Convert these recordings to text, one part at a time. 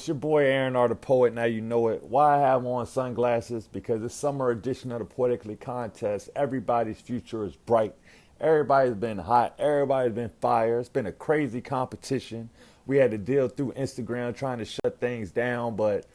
It's your boy AaronRThePoet. Now you know it. Why I have on sunglasses? Because it's summer edition of the Poetically Contest. Everybody's future is bright. Everybody's been hot. Everybody's been fire. It's been a crazy competition. We had to deal through Instagram trying to shut things down, but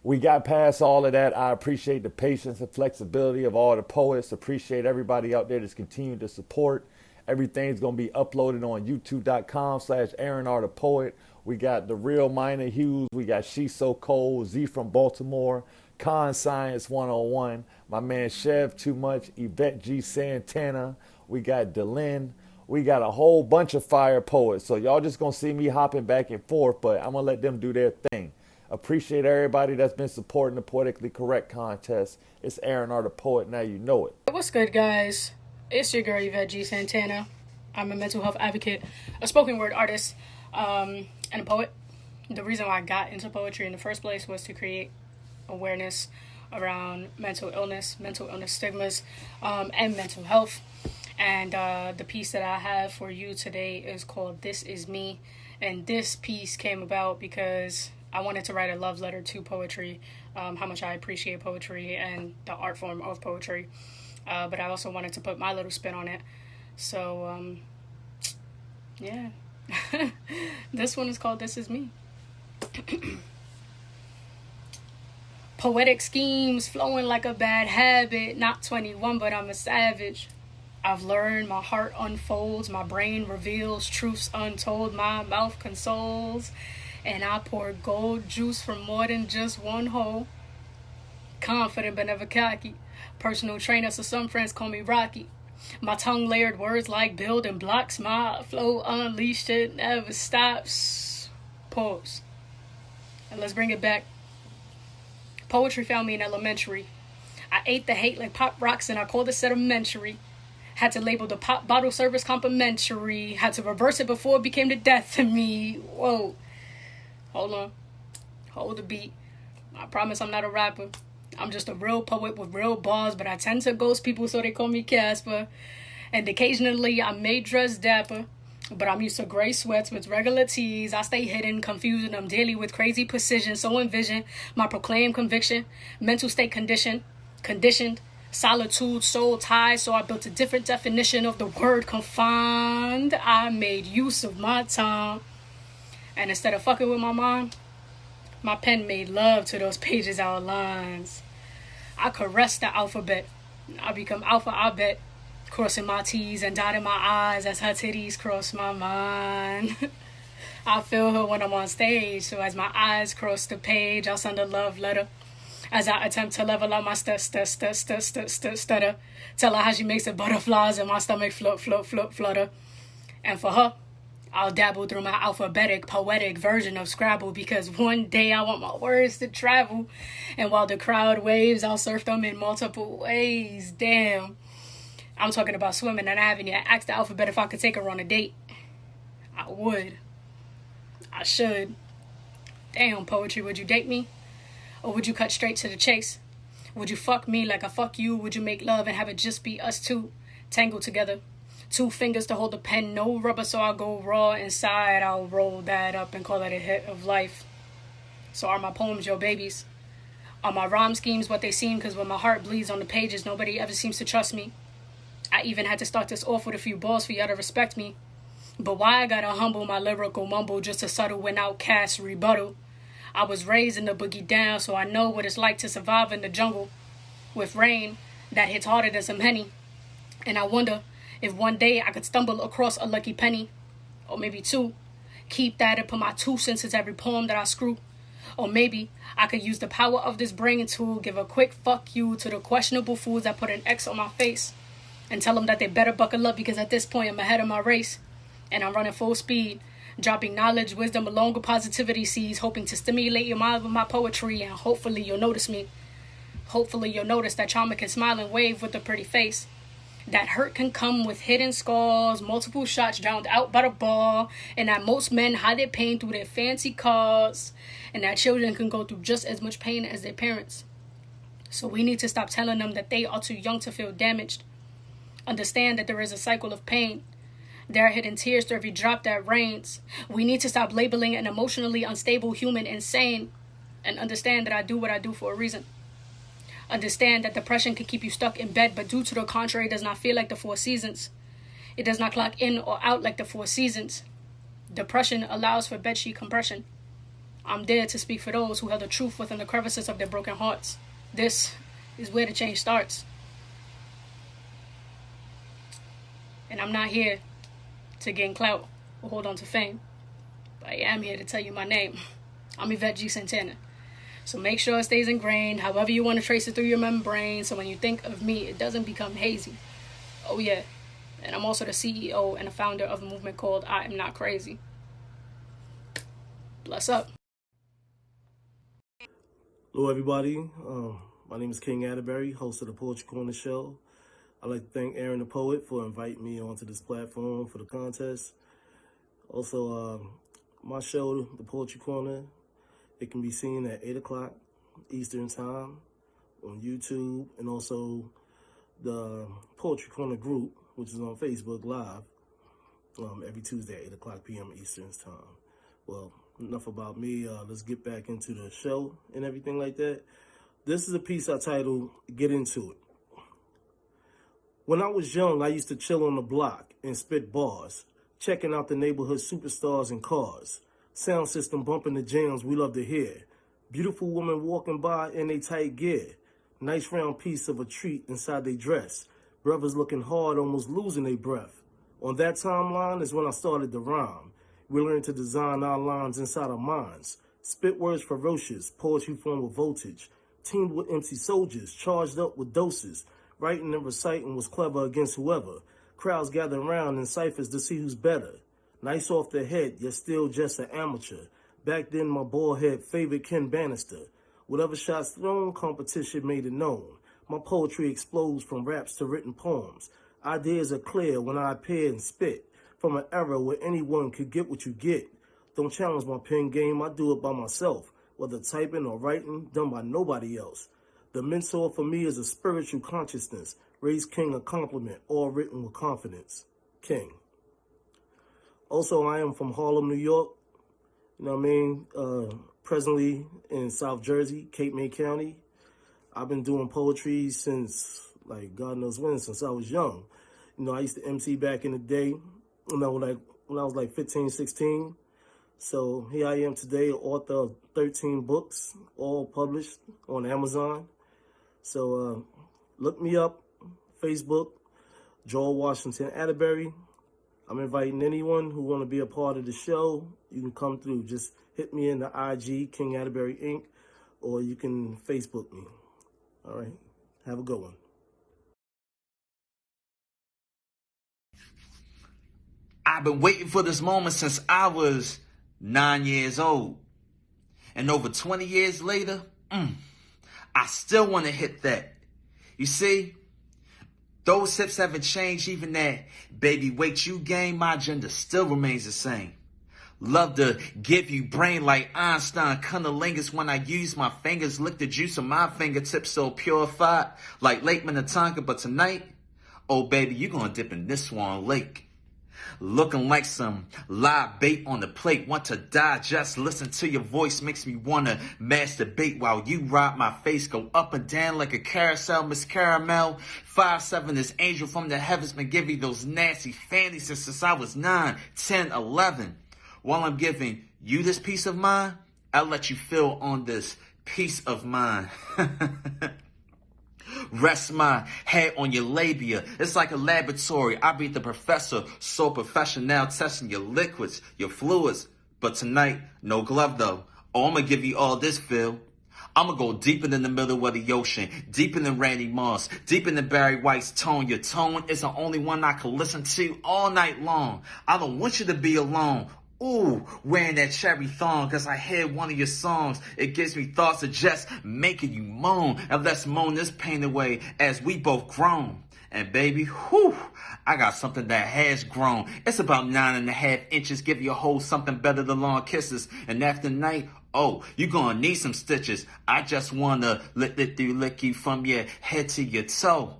we got past all of that. I appreciate the patience and flexibility of all the poets. Appreciate everybody out there that's continued to support. Everything's going to be uploaded on youtube.com/AaronRThePoet. We got the real Mynia Hughes. We got She's So Cold, Z from Baltimore, Konscience 101, my man Chev Too Much, Yvette G, Santana. We got Deelynn. We got a whole bunch of fire poets. So y'all just going to see me hopping back and forth, but I'm going to let them do their thing. Appreciate everybody that's been supporting the Poetically Correct contest. It's AaronRThePoet. Now you know it. What's good, guys? It's your girl, Yvette G, Santana. I'm a mental health advocate, a spoken word artist, and a poet. The reason why I got into poetry in the first place was to create awareness around mental illness stigmas, and mental health. And the piece that I have for you today is called This Is Me. And this piece came about because I wanted to write a love letter to poetry, how much I appreciate poetry and the art form of poetry. But I also wanted to put my little spin on it. So, yeah. This one is called This Is Me. Poetic schemes flowing like a bad habit. Not 21, but I'm a savage. I've learned my heart unfolds. My brain reveals truths untold. My mouth consoles. And I pour gold juice from more than just one hole. Confident but never cocky. Personal trainer, so some friends call me Rocky. My tongue layered words like building blocks. My flow unleashed, it never stops. Pause. And let's bring it back. Poetry found me in elementary. I ate the hate like pop rocks and I called it sedimentary. Had to label the pop bottle service complimentary. Had to reverse it before it became the death to me. Whoa. Hold on. Hold the beat. I promise I'm not a rapper. I'm just a real poet with real bars, but I tend to ghost people, so they call me Casper. And occasionally I may dress dapper, but I'm used to gray sweats with regular tees. I stay hidden, confusing them daily with crazy precision. So envision my proclaimed conviction, mental state conditioned, solitude, soul tied. So I built a different definition of the word confined. I made use of my time. And instead of fucking with my mind, my pen made love to those pages out lines. I caress the alphabet. I become alpha, I bet. Crossing my T's and dotting my I's as her titties cross my mind. I feel her when I'm on stage. So as my eyes cross the page, I'll send a love letter. As I attempt to level out my stutter. Tell her how she makes the butterflies in my stomach flutter. And for her, I'll dabble through my alphabetic, poetic version of Scrabble because one day I want my words to travel. And while the crowd waves, I'll surf them in multiple ways. Damn. I'm talking about swimming and I haven't yet asked the alphabet if I could take her on a date. I would. I should. Damn, poetry, would you date me? Or would you cut straight to the chase? Would you fuck me like I fuck you? Would you make love and have it just be us two, tangled together? 2 fingers to hold the pen, no rubber, so I'll go raw inside. I'll roll that up and call it a hit of life. So are my poems your babies? Are my rhyme schemes what they seem? Because when my heart bleeds on the pages, nobody ever seems to trust me. I even had to start this off with a few balls for y'all to respect me. But why I gotta humble my lyrical mumble just to settle when outcast rebuttal? I was raised in the boogie down, so I know what it's like to survive in the jungle. With rain that hits harder than some Henny. And I wonder if one day I could stumble across a lucky penny, or maybe 2, keep that and put my 2 cents into every poem that I screw. Or maybe I could use the power of this brain tool, give a quick fuck you to the questionable fools that put an X on my face, and tell them that they better buckle up because at this point I'm ahead of my race, and I'm running full speed, dropping knowledge, wisdom, along with positivity seeds, hoping to stimulate your mind with my poetry, and hopefully you'll notice me. Hopefully you'll notice that charmer can smile and wave with a pretty face. That hurt can come with hidden scars, multiple shots drowned out by the ball, and that most men hide their pain through their fancy cars, and that children can go through just as much pain as their parents. So we need to stop telling them that they are too young to feel damaged. Understand that there is a cycle of pain, There are hidden tears through every drop that rains. We need to stop labeling an emotionally unstable human insane and understand that I do what I do for a reason. Understand that depression can keep you stuck in bed, but due to the contrary, it does not feel like the four seasons. It does not clock in or out like the four seasons. Depression allows for bedsheet compression. I'm there to speak for those who held the truth within the crevices of their broken hearts. This is where the change starts. And I'm not here to gain clout or hold on to fame, but I am here to tell you my name. I'm Yvette G. Santana. So make sure it stays ingrained, however you want to trace it through your membrane, so when you think of me, it doesn't become hazy. Oh yeah, and I'm also the CEO and the founder of a movement called I Am Not Crazy. Bless up. Hello, everybody. My name is King Atterbury, host of the Poetry Corner show. I'd like to thank AaronRThePoet for inviting me onto this platform for the contest. Also, my show, The Poetry Corner, it can be seen at 8 o'clock Eastern Time on YouTube, and also the Poetry Corner group, which is on Facebook Live, every Tuesday at 8 o'clock p.m. Eastern Time. Well, enough about me. Let's get back into the show and everything like that. This is a piece I titled, Get Into It. When I was young, I used to chill on the block and spit bars, checking out the neighborhood superstars and cars. Sound system bumping the jams we love to hear. Beautiful women walking by in they tight gear. Nice round piece of a treat inside they dress. Brothers looking hard, almost losing their breath. On that timeline is when I started to rhyme. We learned to design our lines inside our minds. Spit words ferocious, poetry formed with voltage. Teamed with MC soldiers, charged up with doses. Writing and reciting was clever against whoever. Crowds gather around in ciphers to see who's better. Nice off the head, yet still just an amateur. Back then, my bald head favored Ken Bannister. Whatever shots thrown, competition made it known. My poetry explodes from raps to written poems. Ideas are clear when I appear and spit. From an era where anyone could get what you get. Don't challenge my pen game, I do it by myself. Whether typing or writing, done by nobody else. The mentor for me is a spiritual consciousness. Raise King a compliment, all written with confidence. King. Also, I am from Harlem, New York. You know what I mean? Presently in South Jersey, Cape May County. I've been doing poetry since, like, God knows when, since I was young. You know, I used to MC back in the day, you know, like when I was like 15, 16. So here I am today, author of 13 books, all published on Amazon. So look me up, Facebook, Joel Washington Atterbury. I'm inviting anyone who want to be a part of the show. You can come through. Just hit me in the IG, King Atterbury Inc., or you can Facebook me. All right. Have a good one. I've been waiting for this moment since I was 9 years old. And over 20 years later, I still want to hit that. You see, those hips haven't changed, even that baby weight you gain, my agenda still remains the same. Love to give you brain like Einstein, cunnilingus when I use my fingers, lick the juice of my fingertips so purified like Lake Minnetonka. But tonight, oh baby, you gonna dip in this Swann Lake. Looking like some live bait on the plate. Want to digest, listen to your voice makes me want to masturbate while you ride my face. Go up and down like a carousel, Miss Caramel. 5'7", this angel from the heavens been giving those nasty fantasies since I was 9, 10, 11. While I'm giving you this piece of mind, I'll let you feel on this piece of mine. Rest my head on your labia. It's like a laboratory. I be the professor, so professional, testing your liquids, your fluids. But tonight, no glove though. Oh, I'm gonna give you all this, Phil. I'm gonna go deeper than the middle of the ocean, deeper than Randy Moss, deeper than Barry White's tone. Your tone is the only one I can listen to all night long. I don't want you to be alone. Ooh, wearing that cherry thong, cause I hear one of your songs. It gives me thoughts of just making you moan. And let's moan this pain away as we both grown. And baby, whew, I got something that has grown. It's about 9.5 inches. Give you a whole something better than long kisses. And after night, oh, you gonna need some stitches. I just wanna lick you from your head to your toe.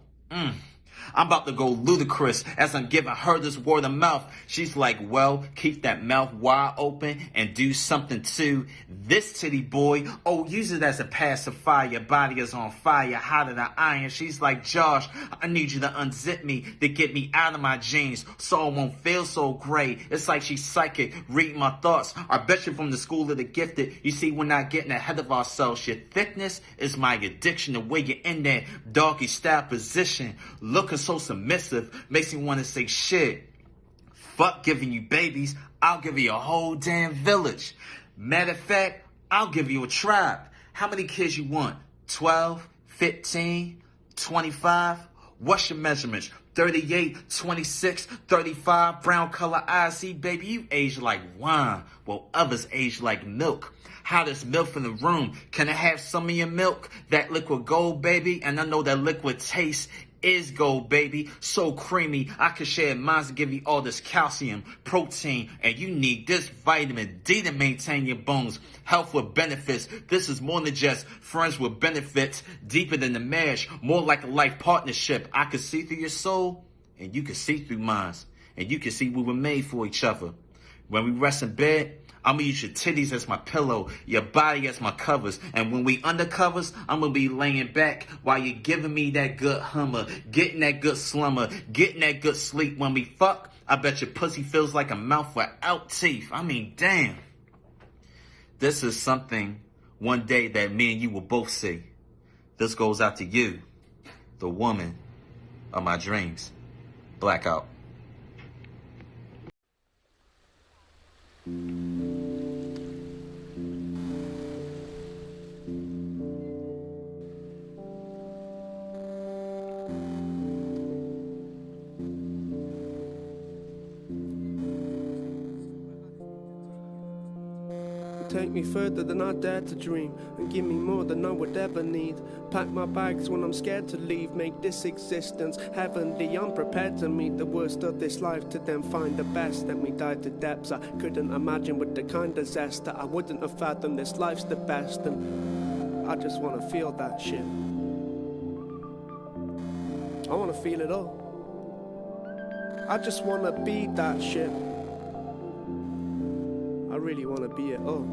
I'm about to go ludicrous as I'm giving her this word of mouth. She's like, well, keep that mouth wide open and do something to this titty boy. Oh, use it as a pacifier. Your body is on fire, hotter than iron. She's like, Josh, I need you to unzip me to get me out of my jeans so I won't feel so great. It's like she's psychic, reading my thoughts. I bet you from the school of the gifted. You see, we're not getting ahead of ourselves. Your thickness is my addiction. The way you're in that doggy style position, looking so submissive, makes me want to say shit. Fuck giving you babies, I'll give you a whole damn village. Matter of fact, I'll give you a tribe. How many kids you want? 12, 15, 25? What's your measurements? 38, 26, 35, brown color eyes. See, baby, you age like wine, while others age like milk. Hottest milk in the room. Can I have some of your milk? That liquid gold, baby. And I know that liquid taste is gold, baby. So creamy, I could share mine to give you all this calcium, protein, and you need this vitamin D to maintain your bones. Health with benefits. This is more than just friends with benefits. Deeper than the marriage, more like a life partnership. I could see through your soul, and you can see through mine. And you can see we were made for each other. When we rest in bed, I'm going to use your titties as my pillow, your body as my covers. And when we undercovers, I'm going to be laying back while you're giving me that good hummer, getting that good slumber, getting that good sleep. When we fuck, I bet your pussy feels like a mouth without teeth. I mean, damn. This is something one day that me and you will both see. This goes out to you, the woman of my dreams. Blackout. Take me further than I dare to dream, and give me more than I would ever need. Pack my bags when I'm scared to leave, make this existence heavenly. I'm prepared to meet the worst of this life, to then find the best. Then we dive to depths I couldn't imagine, with the kind of zest that I wouldn't have fathomed. This life's the best, and I just want to feel that shit. I want to feel it all. I just want to be that shit. I really want to be it all.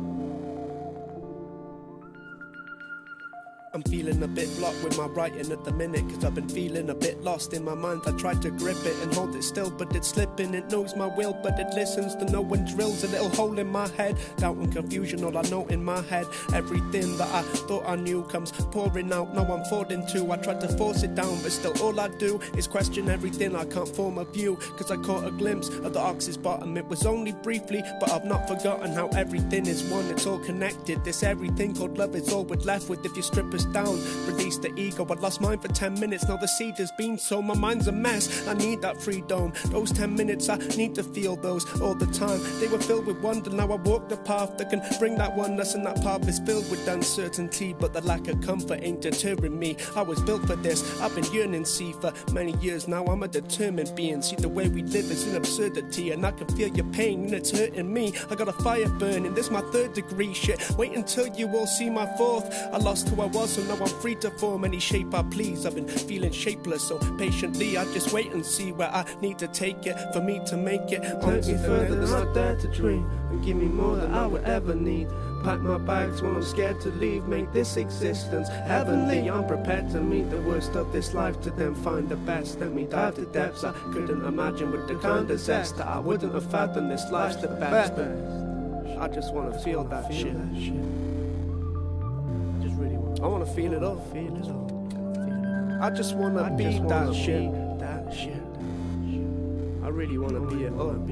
I'm feeling a bit blocked with my writing at the minute, cause I've been feeling a bit lost in my mind. I tried to grip it and hold it still, but it's slipping. It knows my will, but it listens to no one. Drills a little hole in my head, doubt and confusion, all I know in my head. Everything that I thought I knew comes pouring out, now I'm falling too. I tried to force it down, but still all I do is question everything. I can't form a view, cause I caught a glimpse of the ox's bottom. It was only briefly, but I've not forgotten how everything is one, it's all connected. This everything called love is all we're left with if you strip us down, release the ego. I lost mine for 10 minutes, now the seed has been sown. My mind's a mess, I need that freedom. Those 10 minutes, I need to feel those all the time. They were filled with wonder, now I walk the path that can bring that oneness, and that path is filled with uncertainty. But the lack of comfort ain't deterring me. I was built for this, I've been yearning, see, for many years now. I'm a determined being, see the way we live is an absurdity, and I can feel your pain and it's hurting me. I got a fire burning, this my 3rd degree shit. Wait until you all see my 4th. I lost who I was, so now I'm free to form any shape I please. I've been feeling shapeless, so patiently I just wait and see where I need to take it for me to make it. Take me further than I dare to dream, and give me more than I would ever need. Pack my bags when I'm scared to leave, make this existence heavenly. I'm prepared to meet the worst of this life, to then find the best. Let me dive to depths I couldn't imagine, with the kind of zest that I wouldn't have fathomed. This life's the best, but I just want to feel that shit. I wanna feel it all. I just wanna be that shit. I really wanna be it all.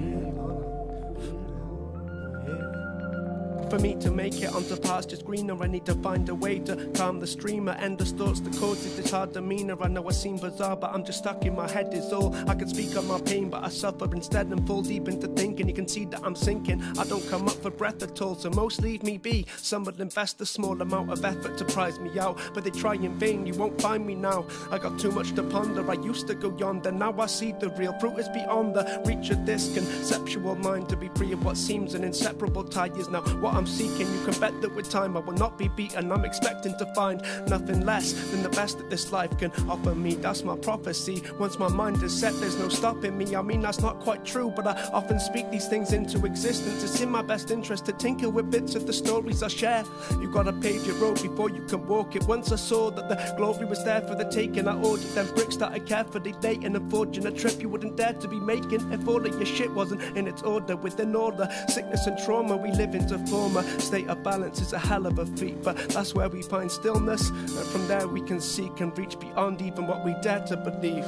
For me to make it onto pastures greener, I need to find a way to calm the streamer. Endless thoughts that causes this hard demeanor. I know I seem bizarre, but I'm just stuck in my head is all. I can speak of my pain, but I suffer instead and fall deep into thinking. You can see that I'm sinking, I don't come up for breath at all, so most leave me be. Some will invest a small amount of effort to prize me out, but they try in vain, you won't find me now. I got too much to ponder, I used to go yonder. Now I see the real fruit is beyond the reach of this conceptual mind. To be free of what seems an inseparable tie is now what I'm I'm seeking. You can bet that with time I will not be beaten. I'm expecting to find nothing less than the best that this life can offer me. That's my prophecy. Once my mind is set, there's no stopping me. I mean, that's not quite true, but I often speak these things into existence. It's in my best interest to tinker with bits of the stories I share. You gotta pave your road before you can walk it. Once I saw that the glory was there for the taking, I ordered them bricks that I carefully laid in a fortune, a trip you wouldn't dare to be making if all of your shit wasn't in its order. Within all the sickness and trauma we live in to form a state of balance is a hell of a feat, but that's where we find stillness, and from there we can seek and reach beyond even what we dare to believe.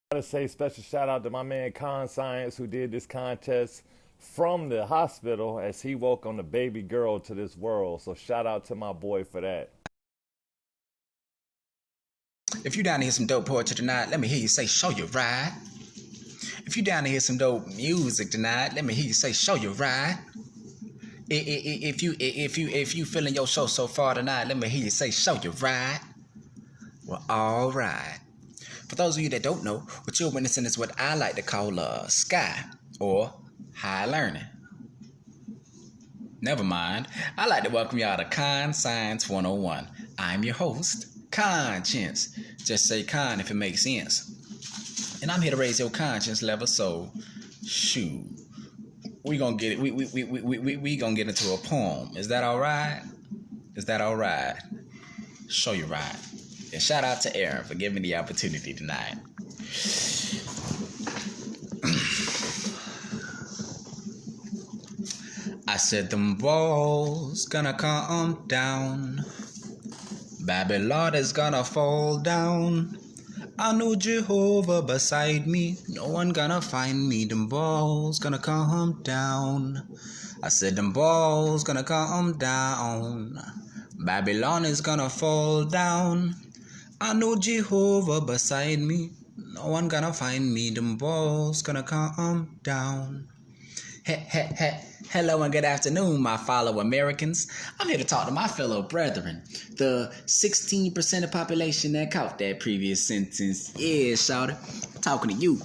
I gotta say special shout out to my man Konscience, who did this contest from the hospital as he welcomed a baby girl to this world. So shout out to my boy for that. If you down to hear some dope poetry tonight, let me hear you say show your ride. If you down to hear some dope music tonight, let me hear you say show your ride. If you feeling your show so far tonight, let me hear you say show your ride. Well, all right. For those of you that don't know, what you're witnessing is what I like to call sky or high learning. Never mind. I like to welcome y'all to Konscience 101. I'm your host, Konscience. Just say con if it makes sense. And I'm here to raise your conscience level, so shoot. We gonna get it. We gonna get into a poem. Is that all right? Is that all right? Show you right. And shout out to Aaron for giving me the opportunity tonight. I said them walls gonna come down. Babylon is gonna fall down. I know Jehovah beside me. No one gonna find me. Them walls gonna come down. I said them walls gonna come down. Babylon is gonna fall down. I know Jehovah beside me. No one gonna find me. Them walls gonna come down. Hello and good afternoon, my fellow Americans. I'm here to talk to my fellow brethren, the 16% of population that caught that previous sentence. Yeah, shouter, I'm talking to you.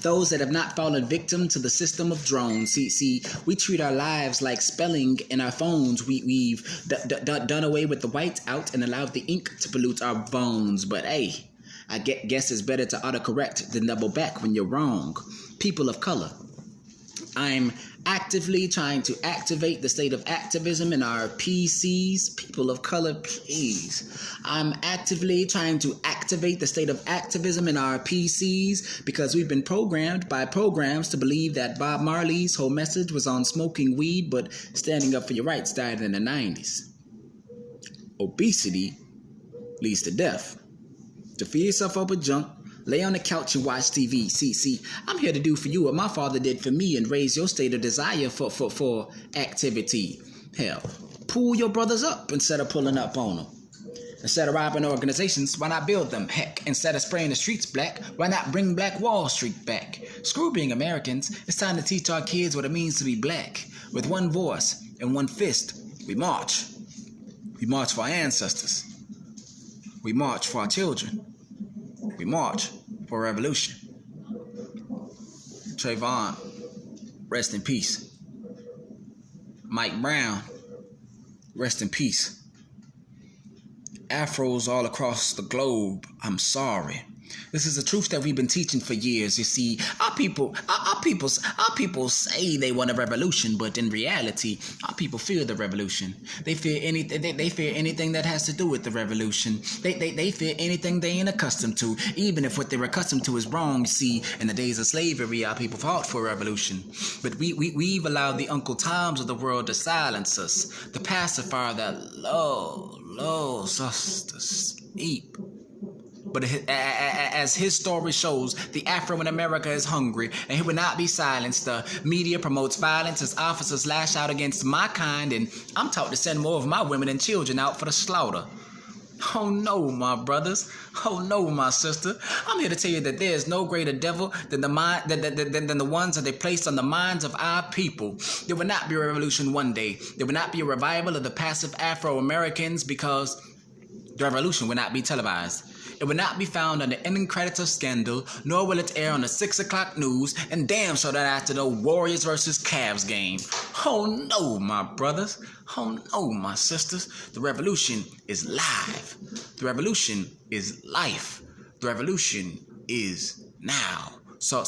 Those that have not fallen victim to the system of drones. See, we treat our lives like spelling in our phones. We've done away with the white out and allowed the ink to pollute our bones. But hey, I guess it's better to autocorrect than double back when you're wrong. People of color, I'm actively trying to activate the state of activism in our PCs. People of color, please. I'm actively trying to activate the state of activism in our PCs because we've been programmed by programs to believe that Bob Marley's whole message was on smoking weed, but standing up for your rights died in the 90s. Obesity leads to death. To fill yourself up with junk, lay on the couch and watch TV. See, I'm here to do for you what my father did for me and raise your state of desire for activity. Hell, pull your brothers up instead of pulling up on them. Instead of robbing organizations, why not build them? Heck, instead of spraying the streets black, why not bring Black Wall Street back? Screw being Americans. It's time to teach our kids what it means to be black. With one voice and one fist, we march. We march for our ancestors. We march for our children. We march for revolution. Trayvon, rest in peace. Mike Brown, rest in peace. Afros all across the globe, I'm sorry. This is a truth that we've been teaching for years. You see, our people say they want a revolution, but in reality, our people fear the revolution. They fear anything. They fear anything that has to do with the revolution. They fear anything they ain't accustomed to, even if what they're accustomed to is wrong. You see, in the days of slavery, our people fought for a revolution, but we've allowed the Uncle Toms of the world to silence us, the pacifier that lulls us to sleep. But as his story shows, the Afro in America is hungry, and he will not be silenced. The media promotes violence as officers lash out against my kind, and I'm taught to send more of my women and children out for the slaughter. Oh no, my brothers. Oh no, my sister. I'm here to tell you that there is no greater devil than the ones that they placed on the minds of our people. There will not be a revolution one day. There will not be a revival of the passive Afro-Americans because the revolution will not be televised. It will not be found on the ending credits of Scandal, nor will it air on the 6 o'clock news, and damn sure that after the Warriors versus Cavs game. Oh no, my brothers. Oh no, my sisters. The revolution is live. The revolution is life. The revolution is now. So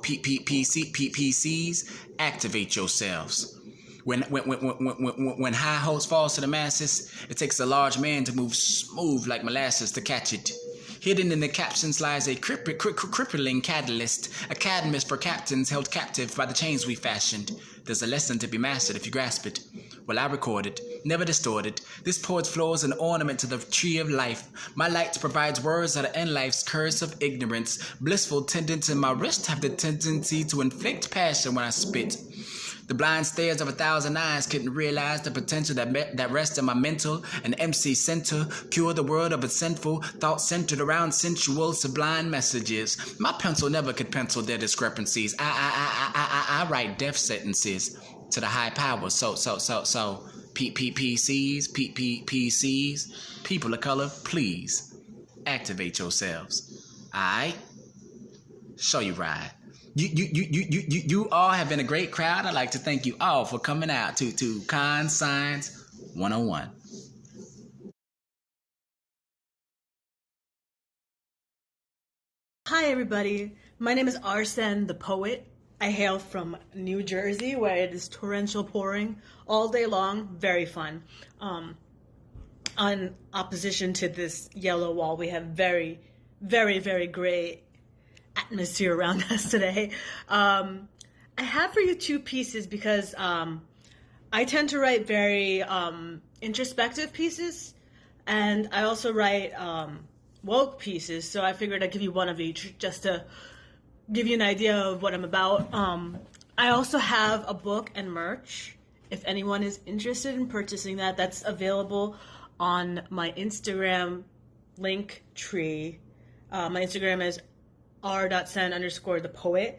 PCs, activate yourselves. When high hopes falls to the masses, it takes a large man to move smooth like molasses to catch it. Hidden in the captions lies a crippling catalyst, a cadmus for captains held captive by the chains we fashioned. There's a lesson to be mastered if you grasp it. Well, I record it, never distorted. This poet's flow is an ornament to the tree of life. My light provides words that end life's curse of ignorance. Blissful tendons in my wrist have the tendency to inflict passion when I spit. The blind stares of 1,000 eyes couldn't realize the potential that rests in my mental and MC center. Cure the world of its sinful thoughts centered around sensual, sublime messages. My pencil never could pencil their discrepancies. I write death sentences to the high power. So, PCs, people of color, please activate yourselves. Alright? Show you right. You all have been a great crowd. I'd like to thank you all for coming out to Konscience 101. Hi everybody, my name is AaronRThePoet. I hail from New Jersey, where it is torrential pouring all day long. Very fun. On opposition to this yellow wall, we have very, very, very great atmosphere around us today. I have for you two pieces because I tend to write very introspective pieces, and I also write woke pieces, so I figured I'd give you one of each just to give you an idea of what I'm about. I also have a book and merch. If anyone is interested in purchasing that, that's available on my Instagram link tree. My Instagram is r.sen_thepoet.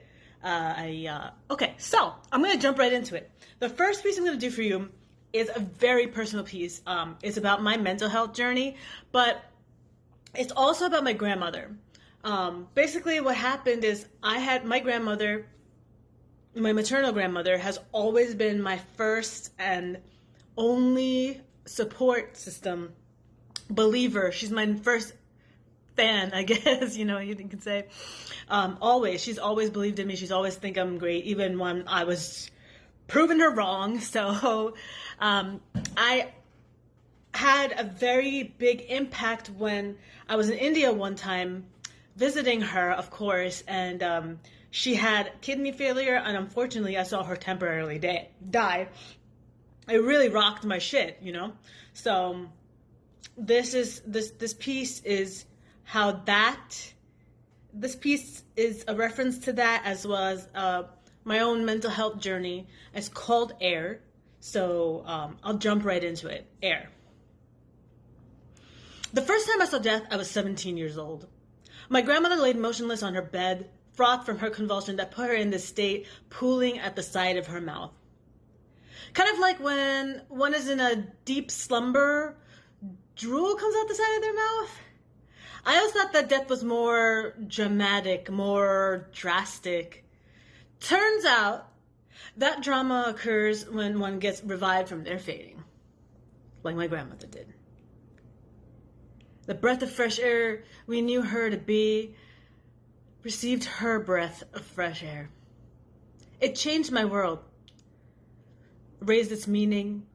Okay, so I'm going to jump right into it. The first piece I'm going to do for you is a very personal piece. It's about my mental health journey, but it's also about my grandmother. Basically what happened is I had my grandmother, my maternal grandmother, has always been my first and only support system, believer. She's my first fan, I guess, you can say. Always. She's always believed in me. She's always think I'm great, even when I was proving her wrong. So I had a very big impact when I was in India one time visiting her, of course, and she had kidney failure, and unfortunately I saw her temporarily die. It really rocked my shit, So this piece is how this piece is a reference to that, as well as my own mental health journey. It's called Air, so I'll jump right into it. Air. The first time I saw death, I was 17 years old. My grandmother laid motionless on her bed, frothed from her convulsion that put her in this state, pooling at the side of her mouth. Kind of like when one is in a deep slumber, drool comes out the side of their mouth. I always thought that death was more dramatic, more drastic. Turns out that drama occurs when one gets revived from their fading, like my grandmother did. The breath of fresh air we knew her to be received her breath of fresh air. It changed my world, raised its meaning,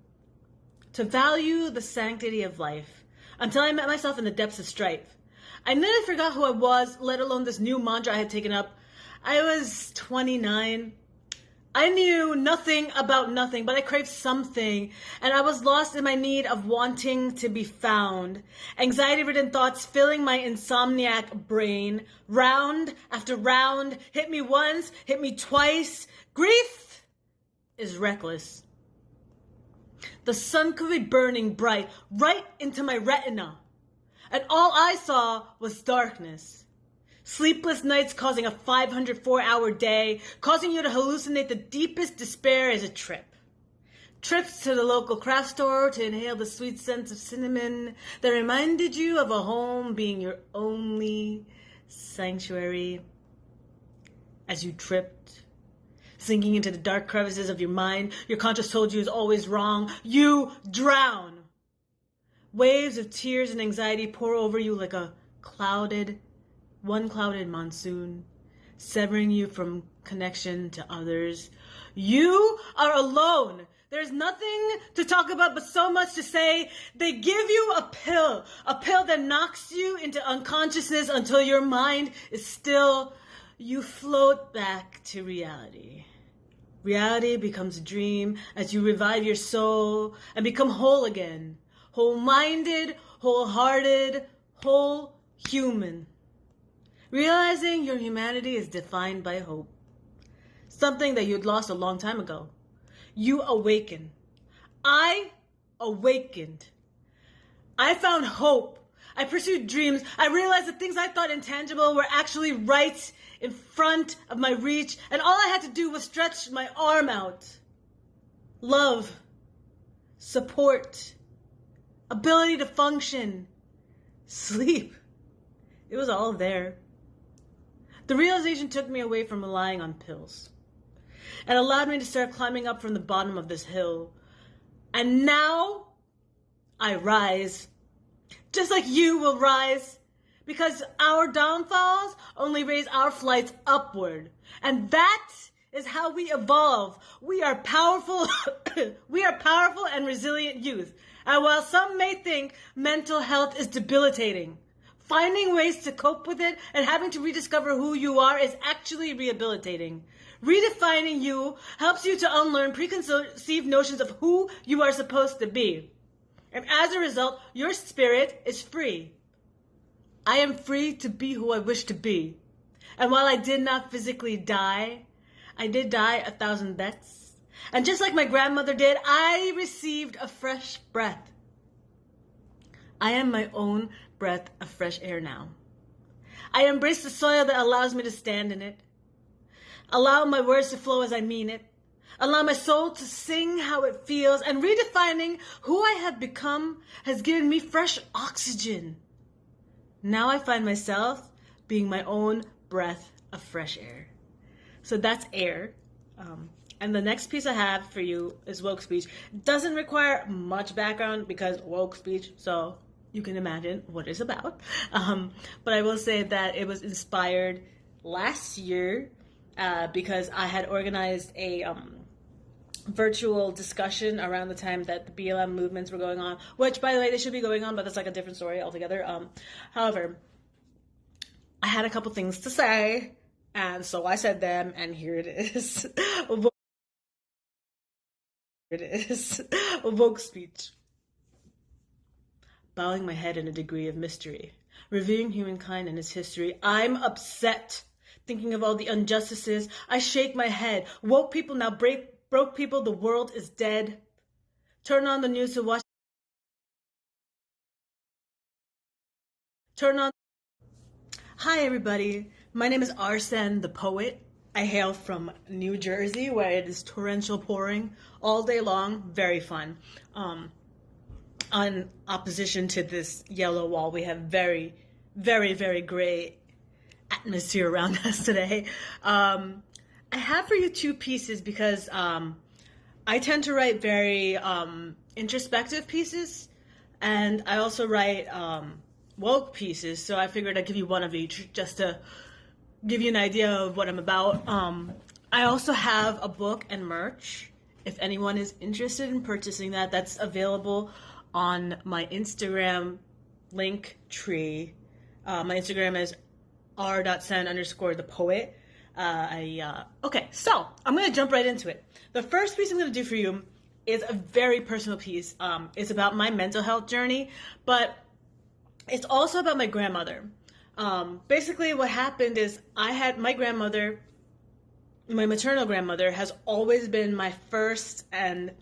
to value the sanctity of life, until I met myself in the depths of strife. I nearly forgot who I was, let alone this new mantra I had taken up. I was 29. I knew nothing about nothing, but I craved something, and I was lost in my need of wanting to be found. Anxiety-ridden thoughts filling my insomniac brain. Round after round, hit me once, hit me twice. Grief is reckless. The sun could be burning bright, right into my retina. and all I saw was darkness. Sleepless nights causing a 504-hour day, causing you to hallucinate the deepest despair as a trip. Trips to the local craft store to inhale the sweet scents of cinnamon that reminded you of a home being your only sanctuary. As you tripped, sinking into the dark crevices of your mind, your conscience told you is always wrong. You drown. Waves of tears and anxiety pour over you like one clouded monsoon, severing you from connection to others. You are alone. There's nothing to talk about but so much to say. They give you a pill that knocks you into unconsciousness until your mind is still. You float back to reality. Reality becomes a dream as you revive your soul and become whole again. Whole-minded, wholehearted, whole human. Realizing your humanity is defined by hope. Something that you'd lost a long time ago. You awaken. I awakened. I found hope. I pursued dreams. I realized that things I thought intangible were actually right in front of my reach, and all I had to do was stretch my arm out. Love, support, ability to function, sleep. It was all there. The realization took me away from relying on pills and allowed me to start climbing up from the bottom of this hill. And now I rise, just like you will rise, because our downfalls only raise our flights upward. And that is how we evolve. We are powerful, we are powerful and resilient youth. And while some may think mental health is debilitating, finding ways to cope with it and having to rediscover who you are is actually rehabilitating. Redefining you helps you to unlearn preconceived notions of who you are supposed to be. And as a result, your spirit is free. I am free to be who I wish to be. And while I did not physically die, I did die 1,000 deaths. And just like my grandmother did, I received a fresh breath. I am my own breath of fresh air now. I embrace the soil that allows me to stand in it. Allow my words to flow as I mean it. Allow my soul to sing how it feels. And redefining who I have become has given me fresh oxygen. Now I find myself being my own breath of fresh air. So that's air. And the next piece I have for you is woke speech. Doesn't require much background because woke speech, so you can imagine what it's about. But I will say that it was inspired last year because I had organized a virtual discussion around the time that the BLM movements were going on, which, by the way, they should be going on, but that's like a different story altogether. However, I had a couple things to say, and so I said them, and here it is. Woke speech. Bowing my head in a degree of mystery, reviewing humankind and its history. I'm upset, thinking of all the injustices. I shake my head. Woke people now broke people. The world is dead. Turn on the news to watch. Turn on. Hi, everybody. My name is AaronRThePoet. I hail from New Jersey, where it is torrential pouring all day long. Very fun. On opposition to this yellow wall, we have very, very, very gray atmosphere around us today. I have for you two pieces because I tend to write very introspective pieces, and I also write woke pieces, so I figured I'd give you one of each just to give you an idea of what I'm about. I also have a book and merch. If anyone is interested in purchasing that, that's available on my Instagram link tree. My Instagram is r.san_thepoet. Okay, so I'm going to jump right into it. The first piece I'm going to do for you is a very personal piece. It's about my mental health journey, but it's also about my grandmother. Basically what happened is I had my grandmother, my maternal grandmother, has always been my first and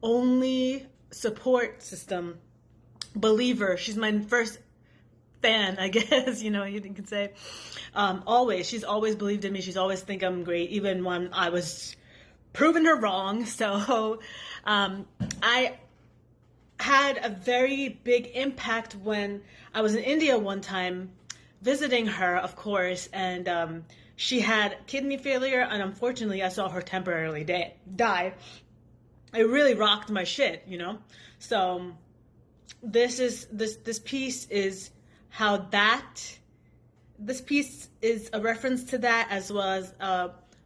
only support system, believer. She's my first fan, I guess, you can say. Always. She's always believed in me. She's always think I'm great, even when I was proving her wrong. So I had a very big impact when I was in India one time visiting her, of course, and she had kidney failure, and unfortunately I saw her temporarily die. It really rocked my shit, So this piece is how this piece is a reference to that, as well as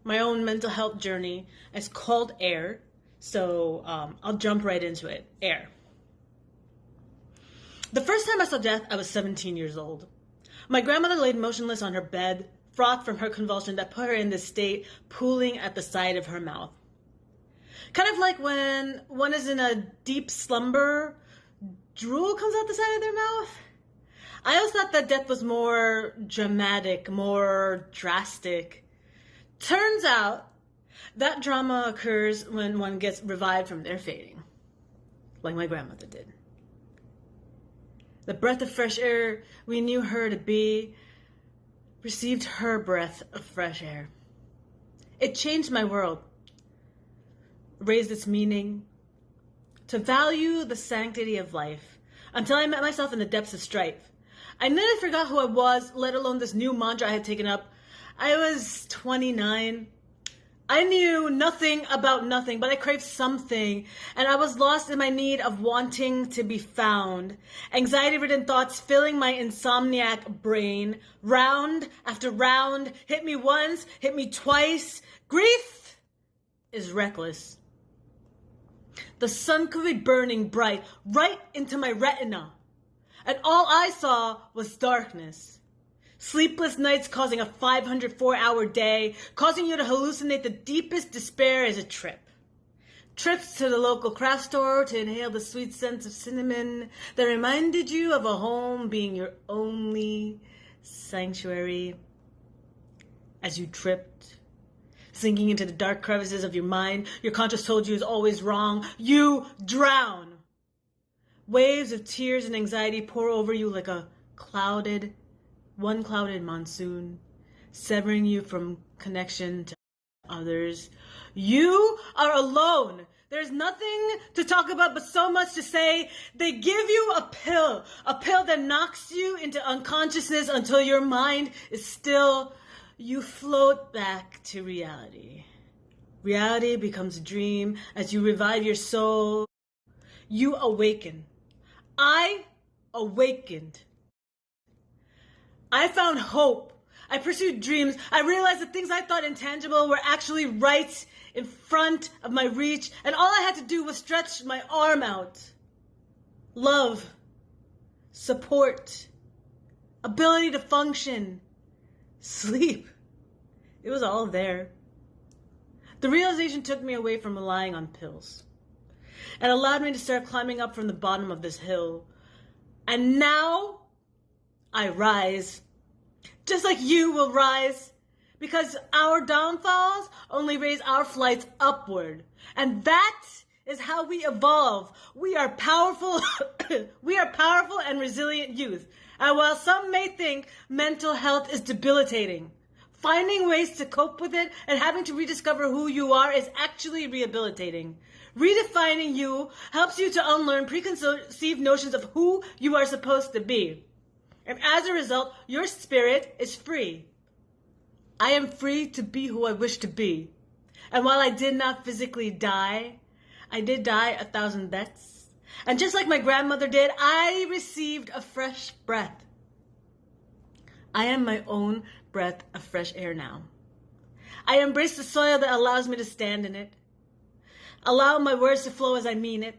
my own mental health journey. It's called Air. So I'll jump right into it. Air. The first time I saw death, I was 17 years old. My grandmother laid motionless on her bed, fraught from her convulsion that put her in this state, pooling at the side of her mouth. Kind of like when one is in a deep slumber, drool comes out the side of their mouth. I always thought that death was more dramatic, more drastic. Turns out that drama occurs when one gets revived from their fading, like my grandmother did. The breath of fresh air we knew her to be received her breath of fresh air. It changed my world, raised its meaning, to value the sanctity of life, until I met myself in the depths of strife. I nearly forgot who I was, let alone this new mantra I had taken up. I was 29. I knew nothing about nothing, but I craved something, and I was lost in my need of wanting to be found. Anxiety-ridden thoughts filling my insomniac brain. Round after round, hit me once, hit me twice. Grief is reckless. The sun could be burning bright, right into my retina, and all I saw was darkness. Sleepless nights causing a 504-hour day, causing you to hallucinate the deepest despair is a trip. Trips to the local craft store to inhale the sweet scents of cinnamon that reminded you of a home being your only sanctuary. As you tripped, sinking into the dark crevices of your mind, your conscience told you is always wrong. You drown. Waves of tears and anxiety pour over you like a one clouded monsoon, severing you from connection to others. You are alone. There's nothing to talk about but so much to say. They give you a pill that knocks you into unconsciousness until your mind is still. You float back to reality. Reality becomes a dream as you revive your soul. You awaken. I awakened. I found hope. I pursued dreams. I realized that things I thought intangible were actually right in front of my reach, and all I had to do was stretch my arm out. Love, support, ability to function, sleep. It was all there. The realization took me away from relying on pills and allowed me to start climbing up from the bottom of this hill. And now I rise, just like you will rise, because our downfalls only raise our flights upward. And that is how we evolve. We are powerful. We are powerful and resilient youth. And while some may think mental health is debilitating, finding ways to cope with it and having to rediscover who you are is actually rehabilitating. Redefining you helps you to unlearn preconceived notions of who you are supposed to be. And as a result, your spirit is free. I am free to be who I wish to be. And while I did not physically die, I did die 1,000 deaths. And just like my grandmother did, I received a fresh breath. I am my own breath of fresh air now. I embrace the soil that allows me to stand in it. Allow my words to flow as I mean it.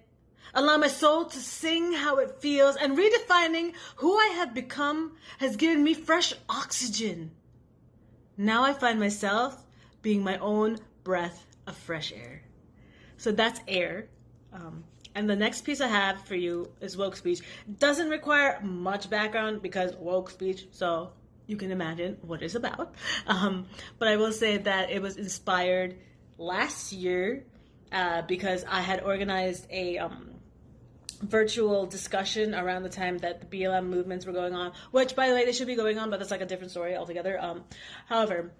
Allow my soul to sing how it feels, and redefining who I have become has given me fresh oxygen. Now I find myself being my own breath of fresh air. So that's Air. And the next piece I have for you is Woke Speech. It doesn't require much background because woke speech, so you can imagine what it's about. But I will say that it was inspired last year because I had organized a virtual discussion around the time that the BLM movements were going on, which, by the way, they should be going on, but that's like a different story altogether. However,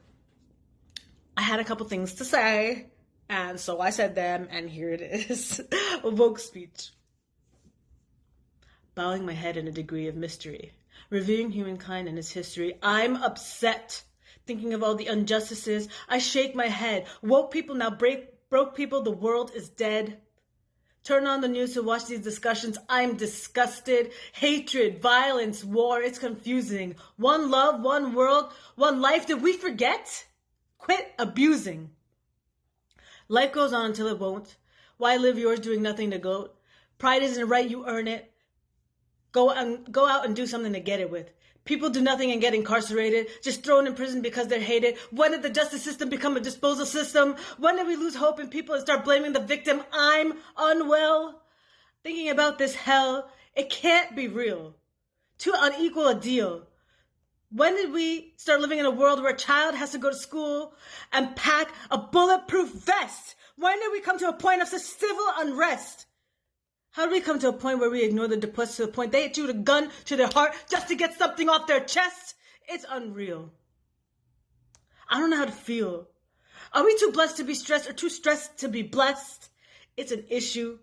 I had a couple things to say, and so I said them, and here it is. A woke speech. Bowing my head in a degree of mystery, reviewing humankind and its history, I'm upset. Thinking of all the injustices, I shake my head. Woke people now broke people, the world is dead. Turn on the news to watch these discussions. I'm disgusted. Hatred, violence, war, it's confusing. One love, one world, one life. Did we forget? Quit abusing. Life goes on until it won't. Why live yours doing nothing to gloat? Pride isn't right, you earn it. Go out and do something to get it with. People do nothing and get incarcerated, just thrown in prison because they're hated. When did the justice system become a disposal system? When did we lose hope in people and start blaming the victim? I'm unwell. Thinking about this hell, it can't be real. Too unequal a deal. When did we start living in a world where a child has to go to school and pack a bulletproof vest? When did we come to a point of such civil unrest? How did we come to a point where we ignore the depressed to the point they shoot a gun to their heart just to get something off their chest? It's unreal. I don't know how to feel. Are we too blessed to be stressed or too stressed to be blessed? It's an issue.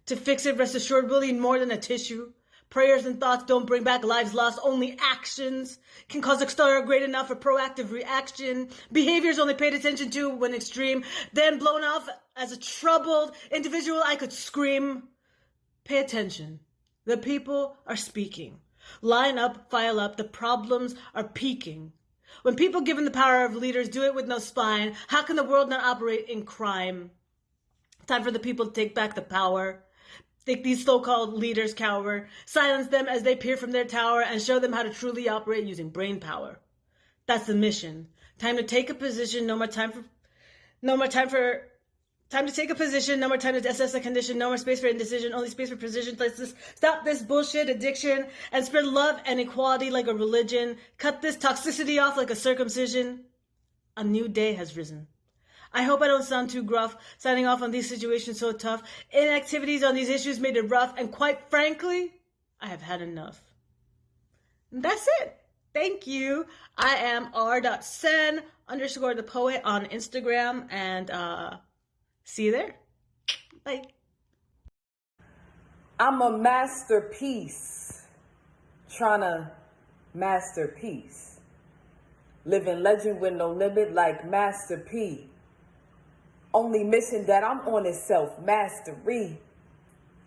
To fix it, rest assured, we'll need more than a tissue. Prayers and thoughts don't bring back lives lost. Only actions can cause a star great enough for proactive reaction. Behaviors only paid attention to when extreme, then blown off as a troubled individual, I could scream. Pay attention. The people are speaking. Line up, file up. The problems are peaking. When people given the power of leaders do it with no spine, how can the world not operate in crime? Time for the people to take back the power. Think these so-called leaders cower. Silence them as they peer from their tower and show them how to truly operate using brain power. That's the mission. Time to take a position. No more time to take a position, no more time to assess a condition, no more space for indecision, only space for precision. Let's stop this bullshit addiction and spread love and equality like a religion. Cut this toxicity off like a circumcision. A new day has risen. I hope I don't sound too gruff, signing off on these situations so tough. Inactivities on these issues made it rough, and quite frankly, I have had enough. And that's it. Thank you. I am R.Sen_the_poet on Instagram, and see you there. Bye. I'm a masterpiece, trying to masterpiece. Living legend with no limit like Master P. Only mission that I'm on is self-mastery.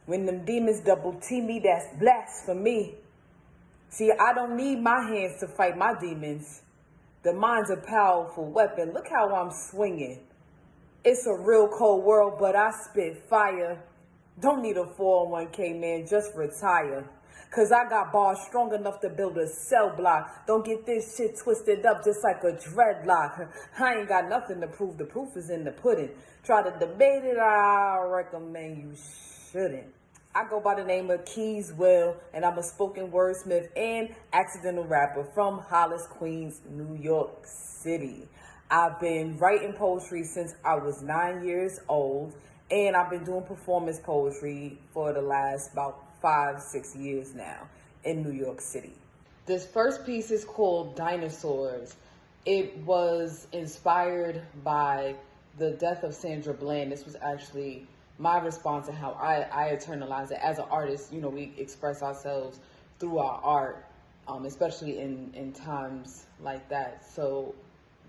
When them demons double team me, that's blasphemy. See, I don't need my hands to fight my demons. The mind's a powerful weapon. Look how I'm swinging. It's a real cold world, but I spit fire. Don't need a 401k, man, just retire. Cause I got bars strong enough to build a cell block. Don't get this shit twisted up just like a dreadlock. I ain't got nothing to prove. The proof is in the pudding. Try to debate it, I recommend you shouldn't. I go by the name of KeysWill, and I'm a spoken wordsmith and accidental rapper from Hollis, Queens, New York City. I've been writing poetry since I was 9 years old, and I've been doing performance poetry for the last about 5-6 years now in New York City. This first piece is called Dinosaurs. It was inspired by the death of Sandra Bland. This was actually my response to how I internalize it. As an artist, you know, we express ourselves through our art, especially in times like that. So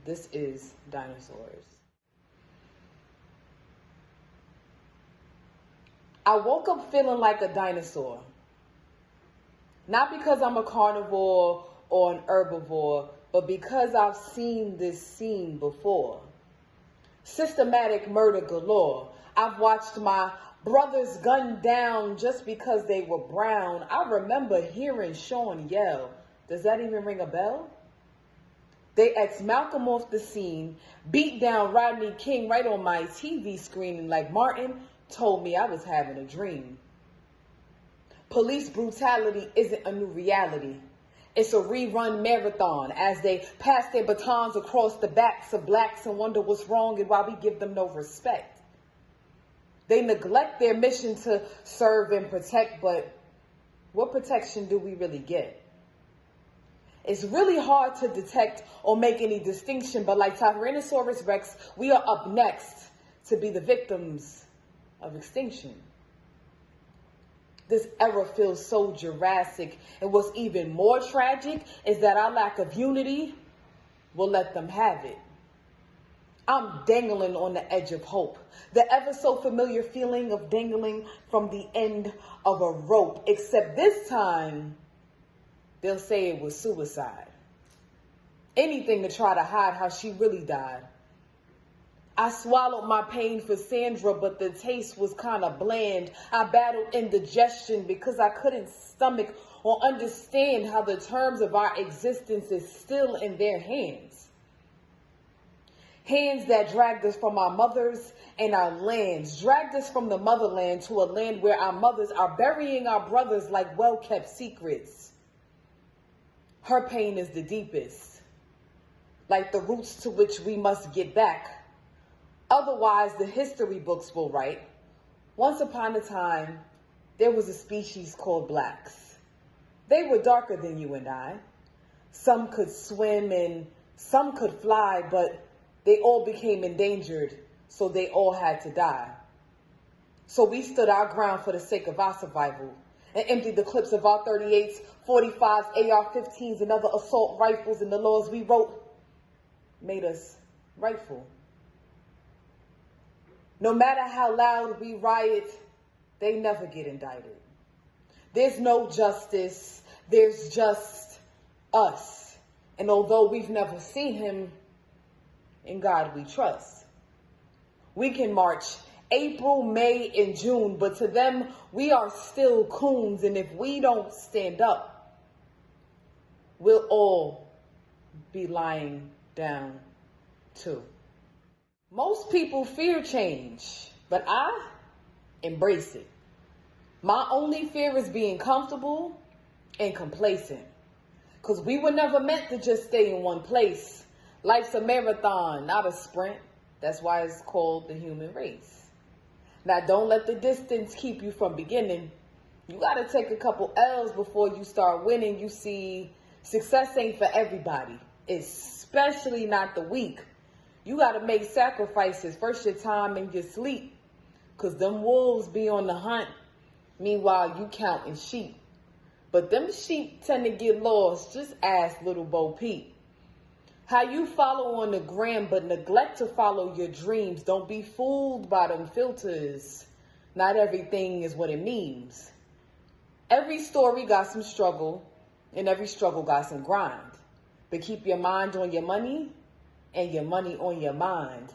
this is Dinosaurs. I woke up feeling like a dinosaur. Not because I'm a carnivore or an herbivore, but because I've seen this scene before. Systematic murder galore. I've watched my brothers gunned down just because they were brown. I remember hearing Sean yell. Does that even ring a bell? They ex Malcolm off the scene, beat down Rodney King right on my TV screen, and like Martin told me I was having a dream. Police brutality isn't a new reality. It's a rerun marathon as they pass their batons across the backs of blacks and wonder what's wrong and why we give them no respect. They neglect their mission to serve and protect, but what protection do we really get? It's really hard to detect or make any distinction, but like Tyrannosaurus Rex, we are up next to be the victims of extinction. This era feels so Jurassic, and what's even more tragic is that our lack of unity will let them have it. I'm dangling on the edge of hope, the ever so familiar feeling of dangling from the end of a rope, except this time, they'll say it was suicide. Anything to try to hide how she really died. I swallowed my pain for Sandra, but the taste was kind of bland. I battled indigestion because I couldn't stomach or understand how the terms of our existence is still in their hands. Hands that dragged us from our mothers and our lands, dragged us from the motherland to a land where our mothers are burying our brothers like well-kept secrets. Her pain is the deepest, like the roots to which we must get back. Otherwise, the history books will write, once upon a time, there was a species called blacks. They were darker than you and I. Some could swim and some could fly, but they all became endangered, so they all had to die. So we stood our ground for the sake of our survival and emptied the clips of our 38s, 45s, AR-15s, and other assault rifles, and the laws we wrote made us rightful. No matter how loud we riot, they never get indicted. There's no justice, there's just us. And although we've never seen him, in God we trust. We can march April, May, and June, but to them, we are still coons, and if we don't stand up, we'll all be lying down too. Most people fear change, but I embrace it. My only fear is being comfortable and complacent, because we were never meant to just stay in one place. Life's a marathon, not a sprint. That's why it's called the human race. Now, don't let the distance keep you from beginning. You got to take a couple L's before you start winning. You see, success ain't for everybody, especially not the weak. You got to make sacrifices, first your time and your sleep, because them wolves be on the hunt. Meanwhile, you counting sheep. But them sheep tend to get lost. Just ask little Bo Peep. How you follow on the gram but neglect to follow your dreams. Don't be fooled by them filters. Not everything is what it means. Every story got some struggle, and every struggle got some grind. But keep your mind on your money and your money on your mind.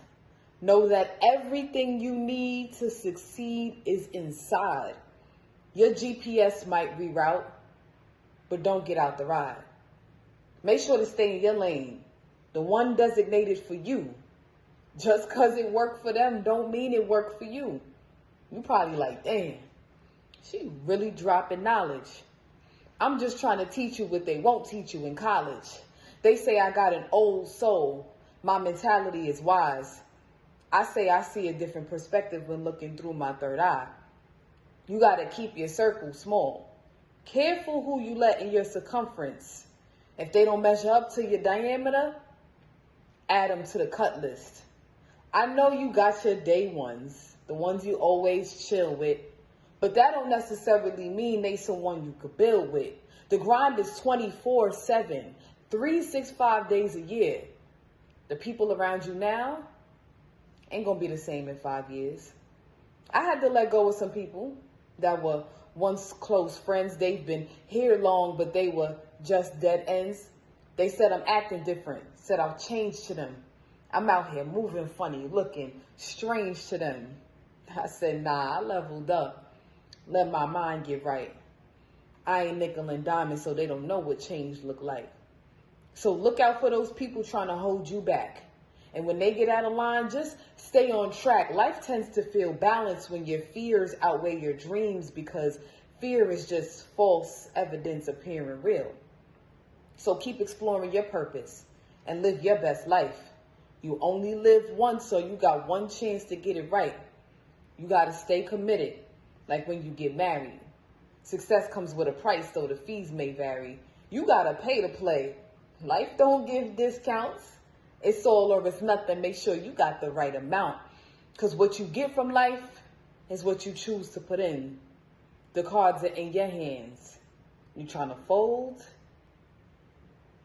Know that everything you need to succeed is inside. Your GPS might reroute, but don't get out the ride. Make sure to stay in your lane, the one designated for you. Just because it worked for them don't mean it worked for you. You probably like, damn, she really dropping knowledge. I'm just trying to teach you what they won't teach you in college. They say I got an old soul. My mentality is wise. I say I see a different perspective when looking through my third eye. You got to keep your circle small. Careful who you let in your circumference. If they don't measure up to your diameter, add them to the cut list. I know you got your day ones, the ones you always chill with, but that don't necessarily mean they someone you could build with. The grind is 24/7, 365 days a year. The people around you now ain't gonna be the same in 5 years. I had to let go of some people that were once close friends. They've been here long, but they were just dead ends. They said I'm acting different, said I've changed to them. I'm out here moving funny, looking strange to them. I said, nah, I leveled up. Let my mind get right. I ain't nickel and diamond, so they don't know what change look like. So look out for those people trying to hold you back. And when they get out of line, just stay on track. Life tends to feel balanced when your fears outweigh your dreams, because fear is just false evidence appearing real. So keep exploring your purpose and live your best life. You only live once, so you got one chance to get it right. You gotta stay committed, like when you get married. Success comes with a price, though the fees may vary. You gotta pay to play. Life don't give discounts. It's all or it's nothing. Make sure you got the right amount. Because what you get from life is what you choose to put in. The cards are in your hands. You trying to fold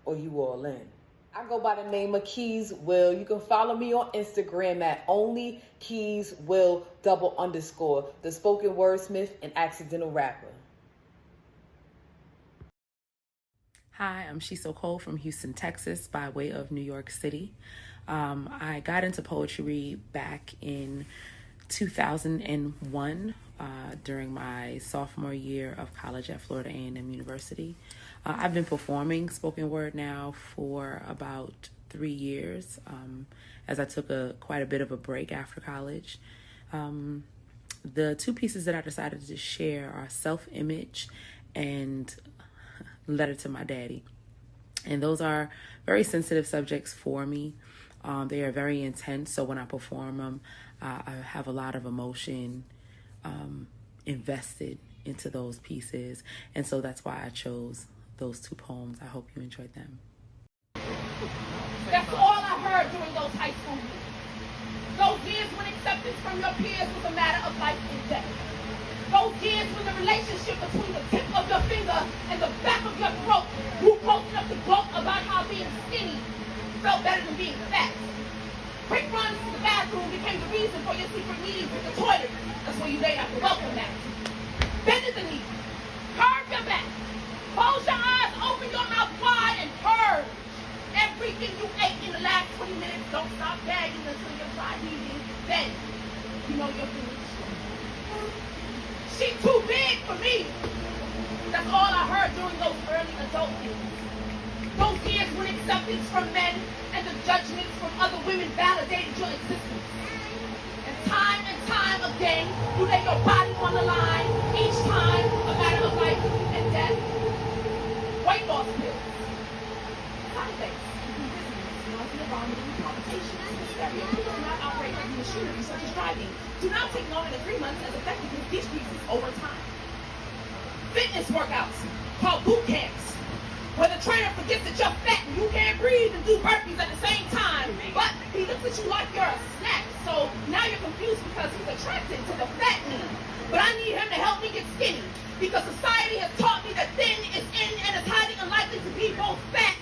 or you all in? I go by the name of KeysWill. You can follow me on Instagram at onlyKeysWill _, the spoken wordsmith and accidental rapper. Hi, I'm Shiso Cole from Houston, Texas, by way of New York City. I got into poetry back in 2001 during my sophomore year of college at Florida A&M University. I've been performing spoken word now for about 3 years, as I took quite a bit of a break after college. The two pieces that I decided to share are Self-Image and Letter to My Daddy. And those are very sensitive subjects for me. They are very intense, so when I perform them, I have a lot of emotion invested into those pieces. And so that's why I chose those two poems. I hope you enjoyed them. That's all I heard during those high school years. Those years when acceptance from your peers was a matter of life and death. Those years when the relationship between the tip of your finger and the back of your throat, you posted up the gloat about how being skinny felt better than being fat. Quick runs to the bathroom became the reason for your secret needs with the toilet. That's where you laid out the welcome mat. Bend at the knee. Curve your back. Close your eyes, open your mouth wide, and purge everything you ate in the last 20 minutes. Don't stop gagging until you're dry eating. Then, you know you're finished. She's too big for me. That's all I heard during those early adult years. Those years when acceptance from men and the judgments from other women validated your existence. And time again, you lay your body on the line, each time a matter of life and death. Weight loss pills. Side effects. Nausea, vomiting, palpitations, hysteria. Do not operate like machinery such as driving. Do not take longer than 3 months as effectiveness decreases over time. Fitness workouts called boot camps, where the trainer forgets that you're fat and you can't breathe and do burpees at the same time, but he looks at you like you're a snack. So now you're confused because he's attracted to the fat me. But I need him to help me get skinny because society has taught me that thin is in and is highly unlikely to be both fat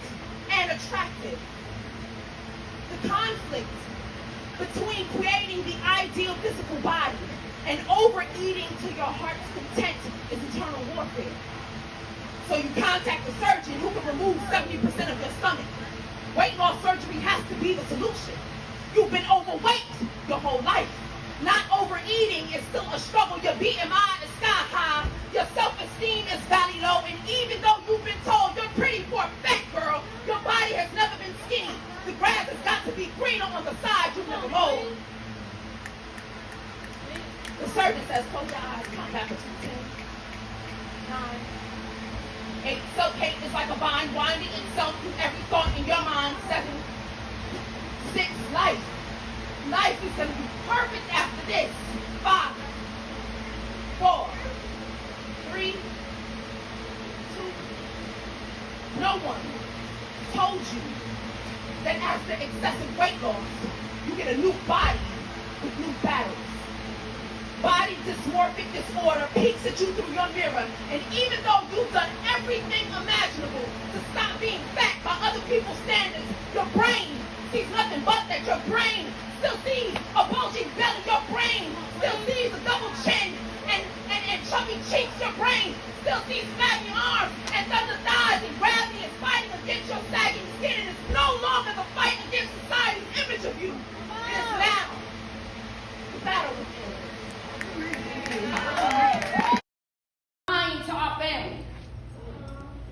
and attractive. The conflict between creating the ideal physical body and overeating to your heart's content is eternal warfare. So you contact a surgeon who can remove 70% of your stomach. Weight loss surgery has to be the solution. You've been overweight your whole life. Not overeating is still a struggle. Your BMI is sky high. Your self-esteem is valley low. And even though you've been told you're pretty for a fat girl, your body has never been skinny. The grass has got to be greener on the side you've never mowed. The surgeon says, close your eyes, count backwards from 10, 9, 8. Self-hate is like a vine winding itself through every thought in your mind. 7, 6, life. Life is going to be perfect after this. 5, 4, 3, 2. No one told you that after excessive weight loss, you get a new body with new battles. Body dysmorphic disorder peeks at you through your mirror, and even though you've done everything imaginable to stop being fat by other people's standards, your brain sees nothing but that. Your brain still sees a bulging belly. Your brain still sees a double chin and chubby cheeks. Your brain still sees saggy arms and thunder thighs, and gravity is fighting against your sagging skin. And it's no longer the fight against society's image of you. It is now the battle with you. Lying to our family.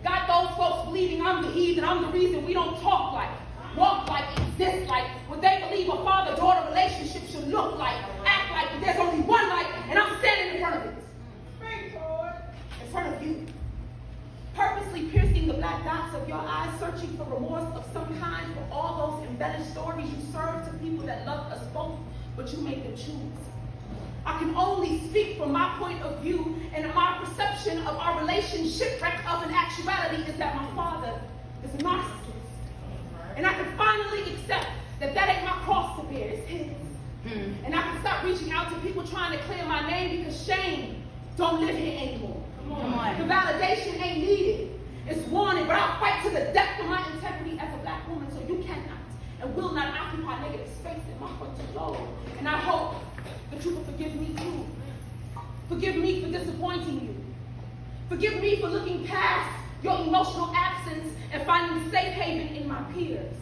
Got those folks believing I'm the heathen. I'm the reason we don't talk like, walk like, exist like, what they believe a father-daughter relationship should look like, act like, but there's only one light, and I'm standing in front of it. In front of you. Purposely piercing the black dots of your eyes, searching for remorse of some kind for all those embellished stories you serve to people that love us both, but you make them choose. I can only speak from my point of view, and my perception of our relationship wreck of an actuality is that my father is a narcissist. And I can finally accept that that ain't my cross to bear, it's his. And I can stop reaching out to people trying to clear my name because shame don't live here anymore. Come on. The validation ain't needed. It's wanted, but I'll fight to the depth of my integrity as a black woman, so you cannot and will not occupy negative space in my heart to Lord. And I hope that you will forgive me too. Forgive me for disappointing you. Forgive me for looking past your emotional absence and finding safe haven in my peers.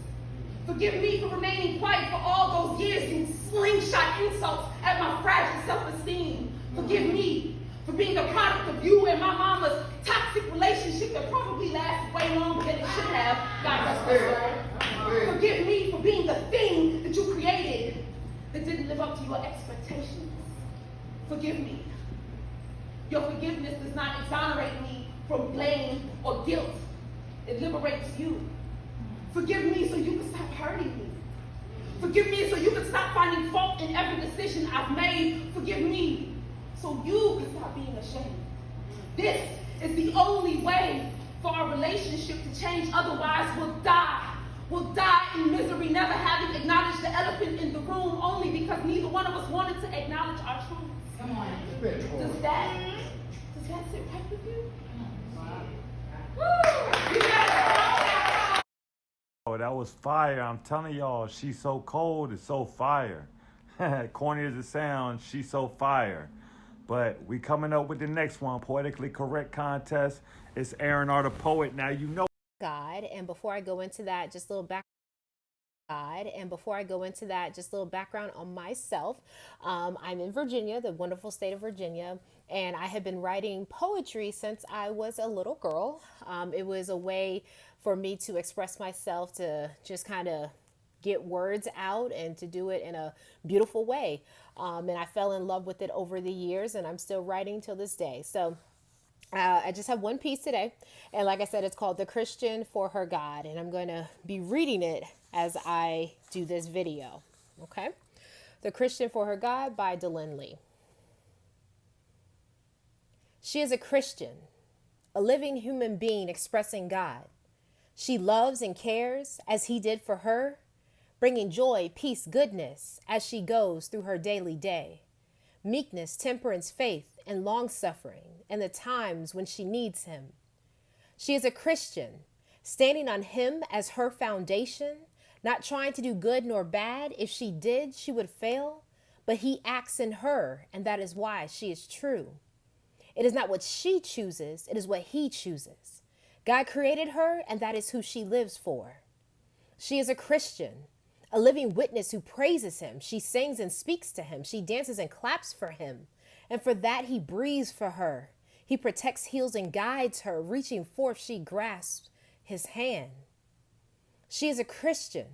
Forgive me for remaining quiet for all those years and slingshot insults at my fragile self-esteem. Forgive me for being a product of you and my mama's toxic relationship that probably lasted way longer than it should have. God rest her soul. Forgive me for being the thing that you created that didn't live up to your expectations. Forgive me. Your forgiveness does not exonerate me from blame or guilt. It liberates you. Forgive me so you can stop hurting me. Forgive me so you can stop finding fault in every decision I've made. Forgive me so you can stop being ashamed. This is the only way for our relationship to change. Otherwise, we'll die. We'll die in misery, never having acknowledged the elephant in the room, only because neither one of us wanted to acknowledge our truths. Come on. Does that sit right with you? Woo! You guys, oh, that was fire. I'm telling y'all, she's so cold, it's so fire. Corny as it sounds, she's so fire. But we coming up with the next one, Poetically Correct contest. It's AaronRThePoet. Now you know God, and before I go into that, just a little background. On myself. I'm in Virginia, the wonderful state of Virginia, and I have been writing poetry since I was a little girl. It was a way for me to express myself, to just kind of get words out and to do it in a beautiful way. And I fell in love with it over the years, and I'm still writing till this day. So I just have one piece today, and like I said, it's called The Christian for Her God, and I'm going to be reading it as I do this video, okay? The Christian for Her God by Deelynn. She is a Christian, a living human being expressing God. She loves and cares as he did for her, bringing joy, peace, goodness as she goes through her daily day. Meekness, temperance, faith, and long-suffering in the times when she needs him. She is a Christian, standing on him as her foundation, not trying to do good nor bad. If she did, she would fail, but he acts in her, and that is why she is true. It is not what she chooses, it is what he chooses. God created her, and that is who she lives for. She is a Christian, a living witness who praises him. She sings and speaks to him. She dances and claps for him. And for that, he breathes for her. He protects, heals, and guides her. Reaching forth, she grasps his hand. She is a Christian,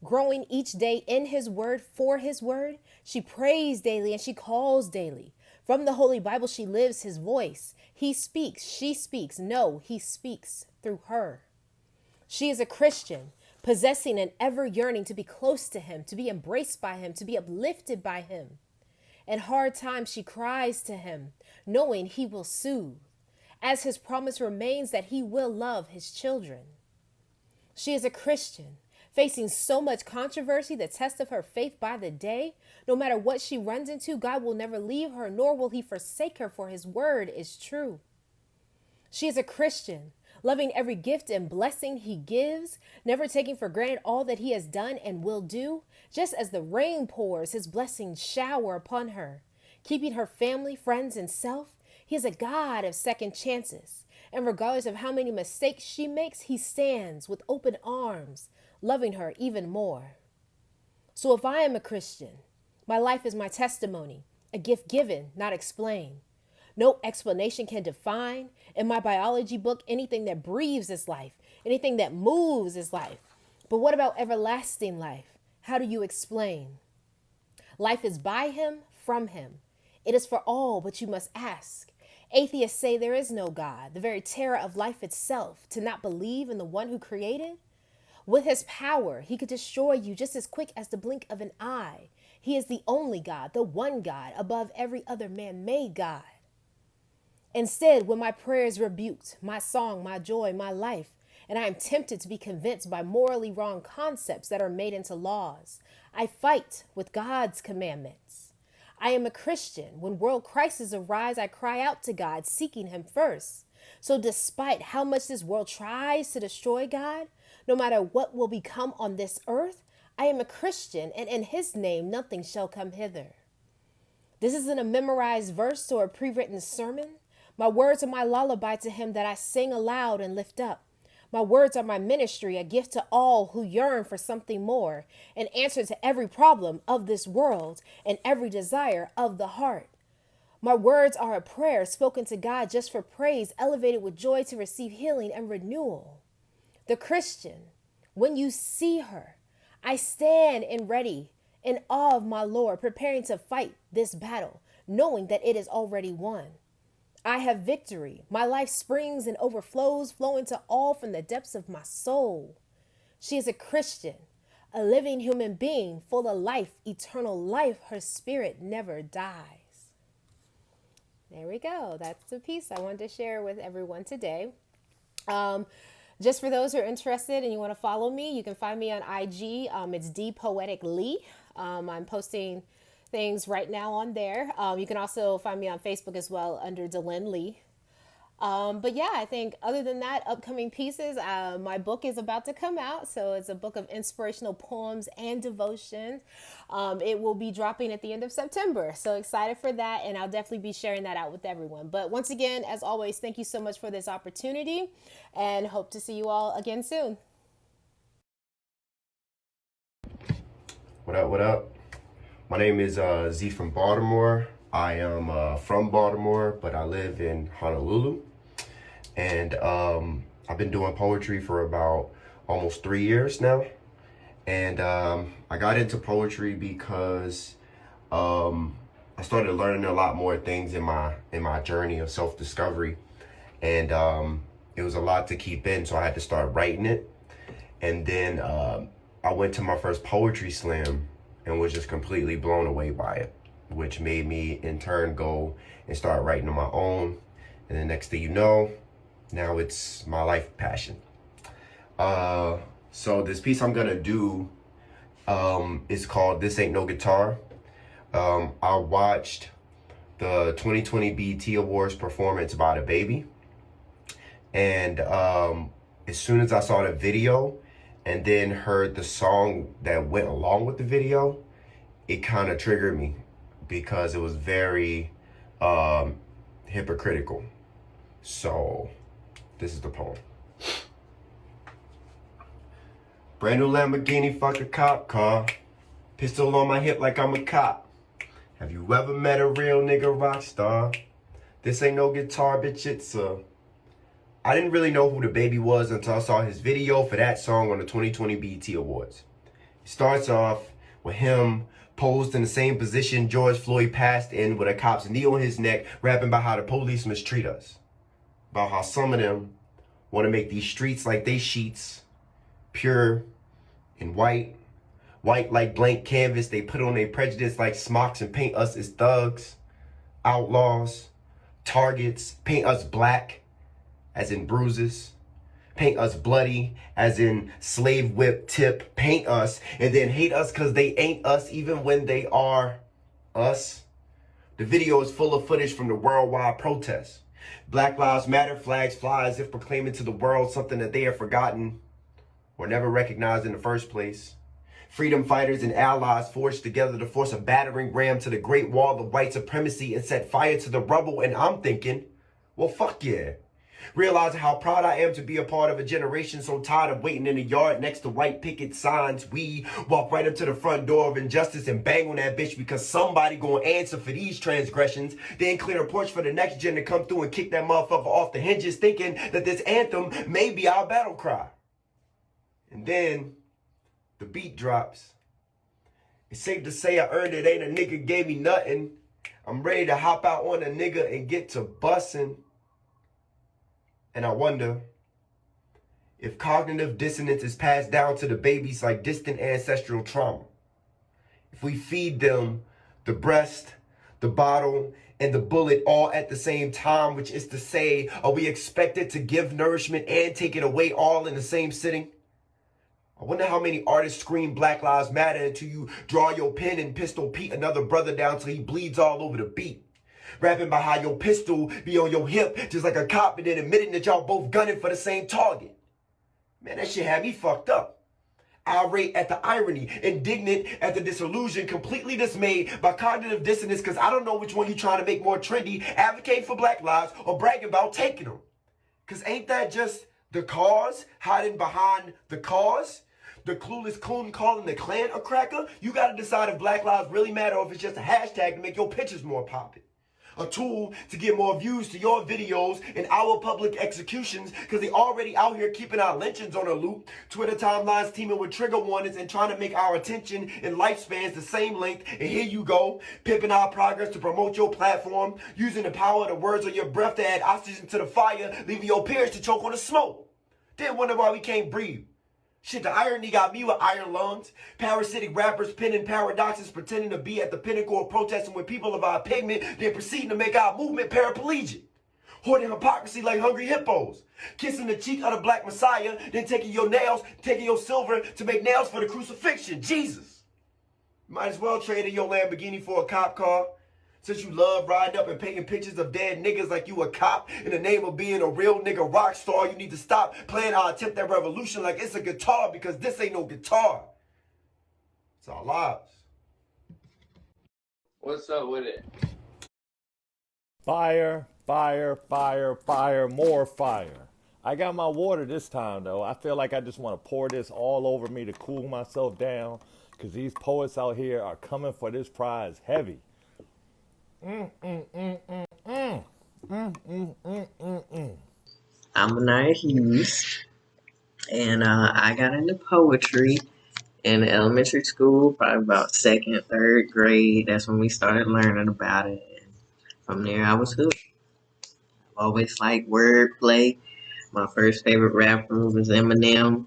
growing each day in his word, for his word. She prays daily and she calls daily. From the Holy Bible, she lives his voice. He speaks, she speaks. No, he speaks through her. She is a Christian, possessing and ever yearning to be close to him, to be embraced by him, to be uplifted by him. In hard times, she cries to him, knowing he will soothe, as his promise remains that he will love his children. She is a Christian, facing so much controversy, the test of her faith by the day. No matter what she runs into, God will never leave her, nor will he forsake her, for his word is true. She is a Christian, loving every gift and blessing he gives, never taking for granted all that he has done and will do. Just as the rain pours, his blessings shower upon her, keeping her family, friends, and self. He is a God of second chances, and regardless of how many mistakes she makes, he stands with open arms, loving her even more. So if I am a Christian, my life is my testimony, a gift given, not explained. No explanation can define. In my biology book, anything that breathes is life. Anything that moves is life. But what about everlasting life? How do you explain? Life is by him, from him. It is for all, but you must ask. Atheists say there is no God, the very terror of life itself, to not believe in the one who created. With his power, he could destroy you just as quick as the blink of an eye. He is the only God, the one God, above every other man-made God. Instead, when my prayer is rebuked, my song, my joy, my life, and I am tempted to be convinced by morally wrong concepts that are made into laws, I fight with God's commandments. I am a Christian. When world crises arise, I cry out to God, seeking him first. So despite how much this world tries to destroy God, no matter what will become on this earth, I am a Christian, and in his name nothing shall come hither. This isn't a memorized verse or a pre-written sermon. My words are my lullaby to him that I sing aloud and lift up. My words are my ministry, a gift to all who yearn for something more, an answer to every problem of this world and every desire of the heart. My words are a prayer spoken to God just for praise, elevated with joy to receive healing and renewal. The Christian, when you see her, I stand in ready, in awe of my Lord, preparing to fight this battle, knowing that it is already won. I have victory. My life springs and overflows, flowing to all from the depths of my soul. She is a Christian, a living human being, full of life, eternal life. Her spirit never dies. There we go. That's the piece I wanted to share with everyone today. Just for those who are interested and you want to follow me, you can find me on IG. It's Poetically. I'm posting things right now on there. You can also find me on Facebook as well under Deelynn Lee. But yeah, I think other than that, upcoming pieces, my book is about to come out. So it's a book of inspirational poems and devotion. It will be dropping at the end of September. So excited for that. And I'll definitely be sharing that out with everyone. But once again, as always, thank you so much for this opportunity and hope to see you all again soon. What up, what up? My name is Z from Baltimore. I am from Baltimore, but I live in Honolulu. And I've been doing poetry for about almost 3 years now. And I got into poetry because I started learning a lot more things in my journey of self-discovery. And it was a lot to keep in, so I had to start writing it. And then I went to my first poetry slam and was just completely blown away by it, which made me in turn go and start writing on my own. And the next thing you know, now it's my life passion. So this piece I'm gonna do is called This Ain't No Guitar. I watched the 2020 BET Awards performance by the Baby. And as soon as I saw the video, and then heard the song that went along with the video, it kind of triggered me because it was very hypocritical. So this is the poem. Brand new Lamborghini, fuck a cop car. Pistol on my hip like I'm a cop. Have you ever met a real nigga rock star? This ain't no guitar, bitch, it's a... I didn't really know who the Baby was until I saw his video for that song on the 2020 BET Awards. It starts off with him posed in the same position George Floyd passed in with a cop's knee on his neck, rapping about how the police mistreat us. About how some of them want to make these streets like they sheets, pure and white. White like blank canvas, they put on their prejudice like smocks and paint us as thugs, outlaws, targets, paint us black, as in bruises, paint us bloody, as in slave whip tip, paint us, and then hate us because they ain't us even when they are us. The video is full of footage from the worldwide protests. Black Lives Matter flags fly as if proclaiming to the world something that they have forgotten or never recognized in the first place. Freedom fighters and allies forged together to force a battering ram to the Great Wall of white supremacy and set fire to the rubble, and I'm thinking, well, fuck yeah. Realizing how proud I am to be a part of a generation so tired of waiting in the yard next to white picket signs, we walk right up to the front door of injustice and bang on that bitch because somebody gonna answer for these transgressions, then clear a porch for the next gen to come through and kick that motherfucker off the hinges, thinking that this anthem may be our battle cry. And then the beat drops. It's safe to say I earned it, ain't a nigga gave me nothing. I'm ready to hop out on a nigga and get to bussin'. And I wonder if cognitive dissonance is passed down to the babies like distant ancestral trauma. If we feed them the breast, the bottle, and the bullet all at the same time, which is to say, are we expected to give nourishment and take it away all in the same sitting? I wonder how many artists scream Black Lives Matter until you draw your pen and pistol Pete another brother down till he bleeds all over the beat. Rapping about how your pistol be on your hip just like a cop and then admitting that y'all both gunning for the same target. Man, that shit had me fucked up. Irate at the irony, indignant at the disillusion, completely dismayed by cognitive dissonance because I don't know which one you trying to make more trendy, advocate for black lives or bragging about taking them. Because ain't that just the cause hiding behind the cause? The clueless coon calling the Klan a cracker? You got to decide if black lives really matter or if it's just a hashtag to make your pictures more poppin'. A tool to get more views to your videos and our public executions because they already out here keeping our lynchings on a loop. Twitter timelines teaming with trigger warnings and trying to make our attention and lifespans the same length. And here you go, pimping our progress to promote your platform, using the power of the words on your breath to add oxygen to the fire, leaving your peers to choke on the smoke. Then wonder why we can't breathe. Shit, the irony got me with iron lungs. Parasitic rappers penning paradoxes, pretending to be at the pinnacle of protesting with people of our pigment, then proceeding to make our movement paraplegic. Hoarding hypocrisy like hungry hippos. Kissing the cheek of the black messiah, then taking your nails, taking your silver to make nails for the crucifixion. Jesus. Might as well trade in your Lamborghini for a cop car. Since you love riding up and painting pictures of dead niggas like you a cop in the name of being a real nigga rock star, you need to stop playing our attempt at revolution like it's a guitar because this ain't no guitar. It's our lives. What's up with it? Fire, fire, fire, fire, more fire. I got my water this time, though. I feel like I just want to pour this all over me to cool myself down because these poets out here are coming for this prize heavy. I'm Mynia Hughes, and I got into poetry in elementary school, probably about second, third grade. That's when we started learning about it. And from there, I was hooked. I've always liked wordplay. My first favorite rapper was Eminem,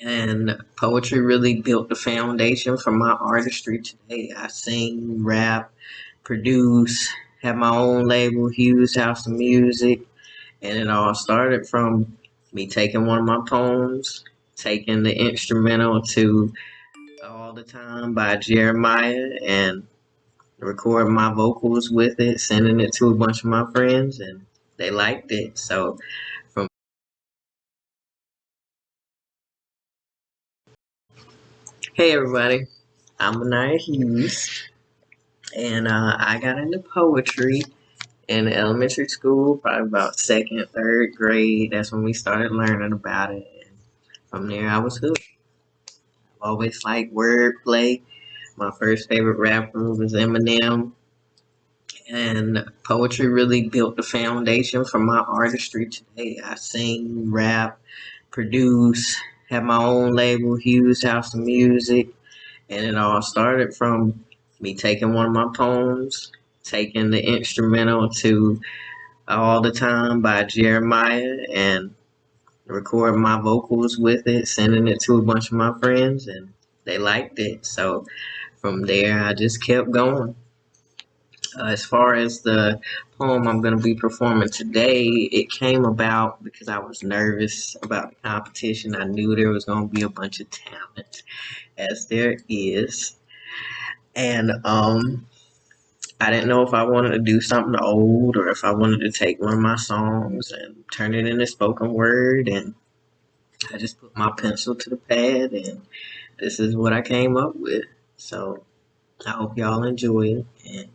and poetry really built the foundation for my artistry today. I sing, rap, produce, have my own label, Hughes House of Music, and it all started from me taking one of my poems, taking the instrumental to All the Time by Jeremiah, and recording my vocals with it, sending it to a bunch of my friends, and they liked it. So from Hey everybody, I'm Mynia Hughes, and I got into poetry in elementary school, probably about second, third grade. That's when we started learning about it. And from there, I was hooked. I've always liked wordplay. My first favorite rapper was Eminem, and poetry really built the foundation for my artistry today. I sing, rap, produce, have my own label, Hughes House of Music, and it all started from me taking one of my poems, taking the instrumental to All the Time by Jeremiah, and recording my vocals with it, sending it to a bunch of my friends, and they liked it. So from there, I just kept going. As far as the poem I'm going to be performing today, it came about because I was nervous about the competition. I knew there was going to be a bunch of talent, as there is. And I didn't know if I wanted to do something old or if I wanted to take one of my songs and turn it into spoken word. And I just put my pencil to the pad, and this is what I came up with. So I hope y'all enjoy it. And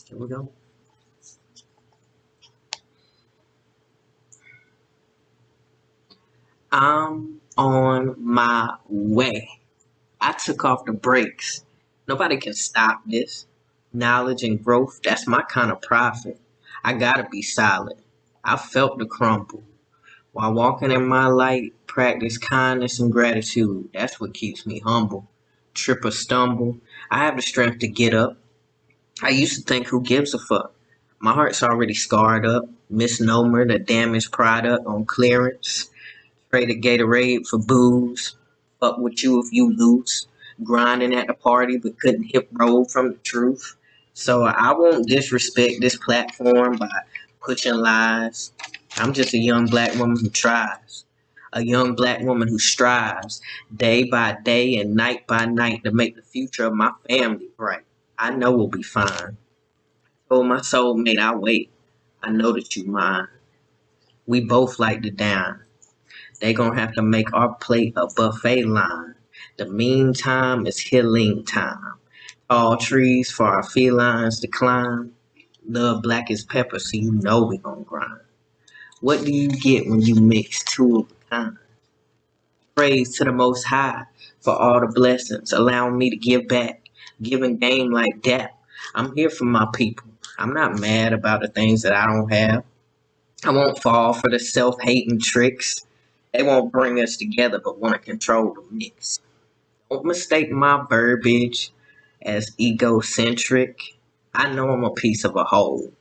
here we go. I'm on my way. I took off the brakes. Nobody can stop this. Knowledge and growth, that's my kind of profit. I gotta be solid. I felt the crumble. While walking in my light, practice kindness and gratitude. That's what keeps me humble. Trip or stumble, I have the strength to get up. I used to think, who gives a fuck? My heart's already scarred up. Misnomer, the damaged product on clearance. Traded Gatorade for booze. Fuck with you if you lose. grinding at the party but couldn't hip roll from the truth. So I won't disrespect this platform by pushing lies. I'm just a young black woman who tries. A young black woman who strives day by day and night by night to make the future of my family bright. I know we'll be fine. Told my soulmate I wait. I know that you mine. We both like to dine. They gonna have to make our plate a buffet line. The meantime is healing time. Tall trees for our felines to climb. Love black as pepper, so you know we gon' grind. What do you get when you mix two of a kind? Praise to the Most High for all the blessings, allowing me to give back, giving game like that. I'm here for my people. I'm not mad about the things that I don't have. I won't fall for the self-hating tricks. They won't bring us together but want to control the mix. Don't mistake my verbiage as egocentric. I know I'm a piece of a whole.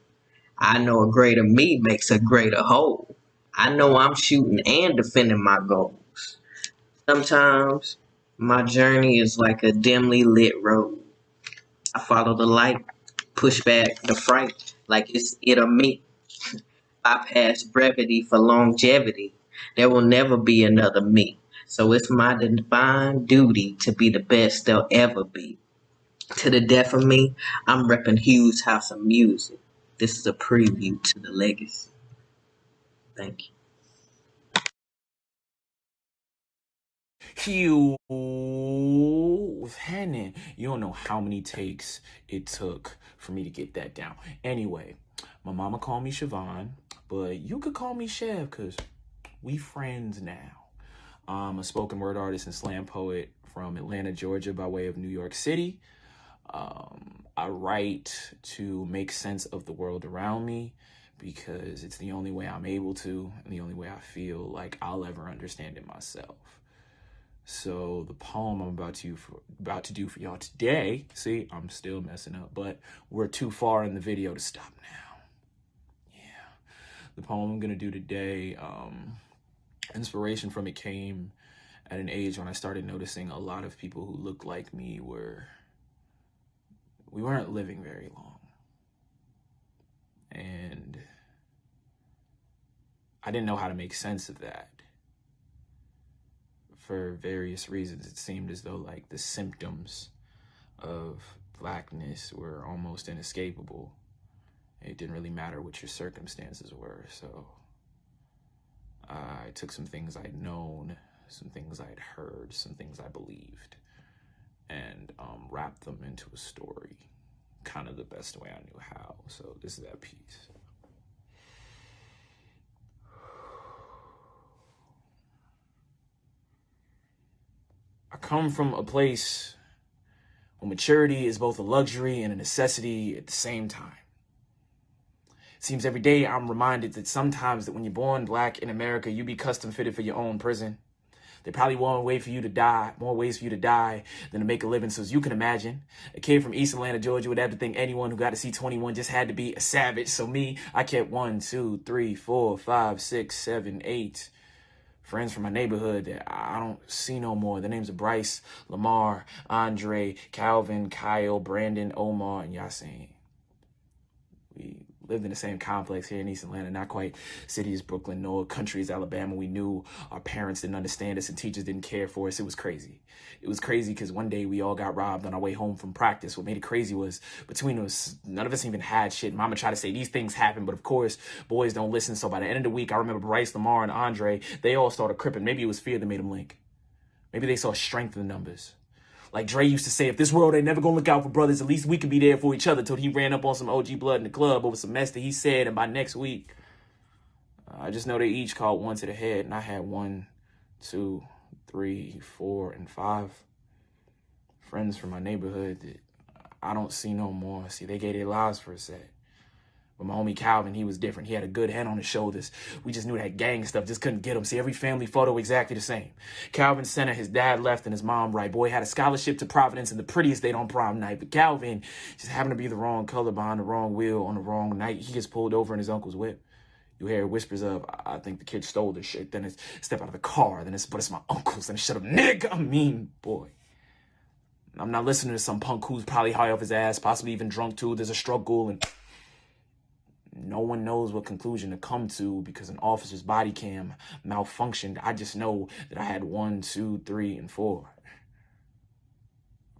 I know a greater me makes a greater whole. I know I'm shooting and defending my goals. Sometimes my journey is like a dimly lit road. I follow the light, push back the fright like it's it or me. Bypass brevity for longevity. There will never be another me. So it's my divine duty to be the best there'll ever be. To the death of me, I'm repping Hughes House of Music. This is a preview to the legacy. Thank you. Hugh was happening. You don't know how many takes it took for me to get that down. Anyway, my mama called me Siobhan, but you could call me Chev because we friends now. I'm a spoken word artist and slam poet from Atlanta, Georgia, by way of New York City. I write to make sense of the world around me because it's the only way I'm able to and the only way I feel like I'll ever understand it myself. So the poem I'm about to do for y'all today, see, I'm still messing up, but we're too far in the video to stop now. Yeah. The poem I'm going to do today, inspiration from it came at an age when I started noticing a lot of people who looked like me we weren't living very long. And I didn't know how to make sense of that. For various reasons, it seemed as though like the symptoms of blackness were almost inescapable. It didn't really matter what your circumstances were. So I took some things I'd known, some things I'd heard, some things I believed, and wrapped them into a story, kind of the best way I knew how. So this is that piece. I come from a place where maturity is both a luxury and a necessity at the same time. It seems every day I'm reminded that sometimes that when you're born black in America, you be custom fitted for your own prison. There probably more ways for you to die than to make a living. So as you can imagine, a kid from East Atlanta, Georgia would have to think anyone who got to see 21 just had to be a savage. So me, I kept 1, 2, 3, 4, 5, 6, 7, 8 friends from my neighborhood that I don't see no more. The names are Bryce, Lamar, Andre, Calvin, Kyle, Brandon, Omar, and Yasin. We lived in the same complex here in East Atlanta, not quite city as Brooklyn, nor country as Alabama. We knew our parents didn't understand us and teachers didn't care for us. It was crazy. It was crazy because one day we all got robbed on our way home from practice. What made it crazy was between us, none of us even had shit. Mama tried to say these things happen, but of course, boys don't listen. So by the end of the week, I remember Bryce, Lamar, and Andre, they all started cripping. Maybe it was fear that made them link. Maybe they saw strength in the numbers. Like Dre used to say, if this world ain't never gonna look out for brothers, at least we can be there for each other, till he ran up on some OG blood in the club over some mess that he said, and by next week, I just know they each caught one to the head, and I had 1, 2, 3, 4, and 5 friends from my neighborhood that I don't see no more. See, they gave their lives for a sec. But my homie Calvin, he was different. He had a good head on his shoulders. We just knew that gang stuff just couldn't get him. See, every family photo exactly the same. Calvin center, his dad left and his mom right. Boy had a scholarship to Providence and the prettiest date on prom night. But Calvin just happened to be the wrong color behind the wrong wheel on the wrong night. He gets pulled over in his uncle's whip. You hear whispers of, I think the kid stole this shit. Then it's step out of the car. Then but it's my uncle's. Then it's shut up, nigga. I mean, boy. I'm not listening to some punk who's probably high off his ass, possibly even drunk too. There's a struggle, and no one knows what conclusion to come to because an officer's body cam malfunctioned. I just know that I had 1, 2, 3, and 4.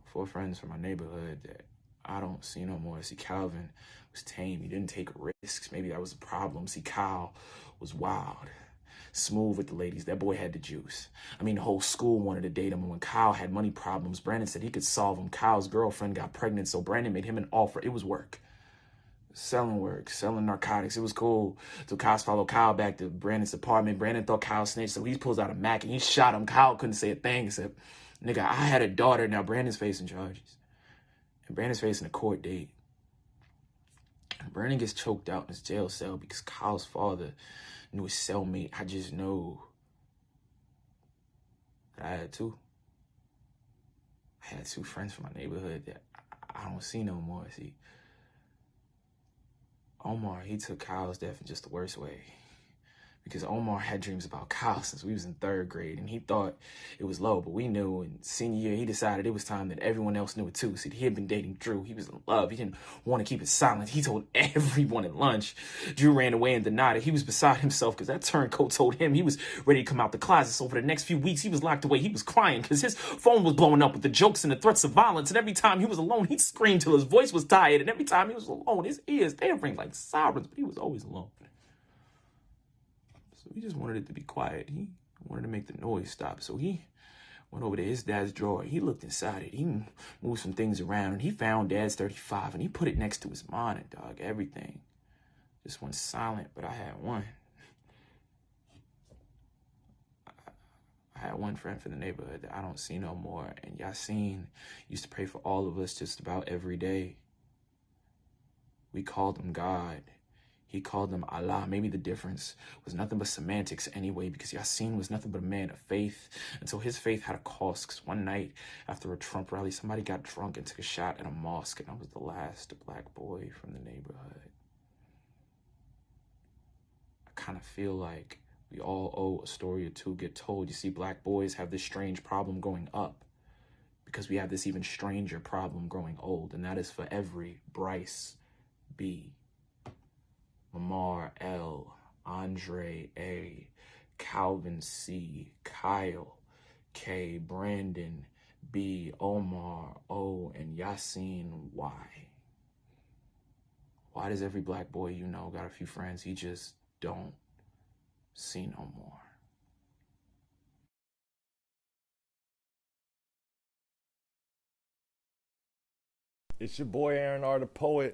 4 friends from my neighborhood that I don't see no more. See, Calvin was tame. He didn't take risks. Maybe that was the problem. See, Kyle was wild, smooth with the ladies. That boy had the juice. I mean, the whole school wanted to date him. And when Kyle had money problems, Brandon said he could solve them. Kyle's girlfriend got pregnant, so Brandon made him an offer. It was work. Selling work, selling narcotics. It was cool. So Kyle followed Kyle back to Brandon's apartment. Brandon thought Kyle snitched, so he pulls out a Mac and he shot him. Kyle couldn't say a thing except, nigga, I had a daughter. Now Brandon's facing charges. And Brandon's facing a court date. And Brandon gets choked out in his jail cell because Kyle's father knew his cellmate. I just know that I had 2. I had 2 friends from my neighborhood that I don't see no more. See, Omar, he took Kyle's death in just the worst way. Because Omar had dreams about Kyle since we was in 3rd grade, and he thought it was low, but we knew. And senior year, he decided it was time that everyone else knew it too. See, he had been dating Drew. He was in love. He didn't want to keep it silent. He told everyone at lunch. Drew ran away and denied it. He was beside himself because that turncoat told him he was ready to come out the closet. So for the next few weeks, he was locked away. He was crying because his phone was blowing up with the jokes and the threats of violence. And every time he was alone, he'd scream till his voice was tired. And every time he was alone, his ears, they'd ring like sirens, but he was always alone. So he just wanted it to be quiet. He wanted to make the noise stop. So he went over to his dad's drawer. He looked inside it. He moved some things around, and he found Dad's 35, and he put it next to his monitor, dog. Everything just went silent, but I had one. I had one friend from the neighborhood that I don't see no more, and Yasin used to pray for all of us just about every day. We called him God. He called him Allah. Maybe the difference was nothing but semantics anyway, because Yasin was nothing but a man of faith until his faith had a cost. Because one night after a Trump rally, somebody got drunk and took a shot at a mosque, and I was the last black boy from the neighborhood. I kind of feel like we all owe a story or two get told. You see, black boys have this strange problem growing up because we have this even stranger problem growing old, and that is for every Bryce B, Lamar L, Andre A, Calvin C, Kyle K, Brandon B, Omar O, and Yasin Y. Why does every black boy you know got a few friends he just don't see no more? It's your boy AaronRThePoet.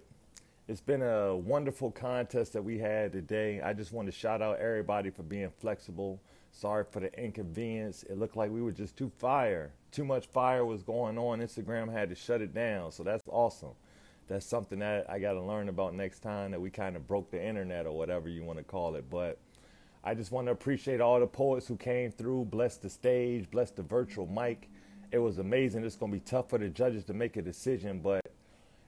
It's been a wonderful contest that we had today. I just want to shout out everybody for being flexible. Sorry for the inconvenience. It looked like we were just too fire. Too much fire was going on. Instagram had to shut it down. So that's awesome. That's something that I got to learn about next time, that we kind of broke the internet or whatever you want to call it. But I just want to appreciate all the poets who came through, bless the stage, bless the virtual mic. It was amazing. It's going to be tough for the judges to make a decision, but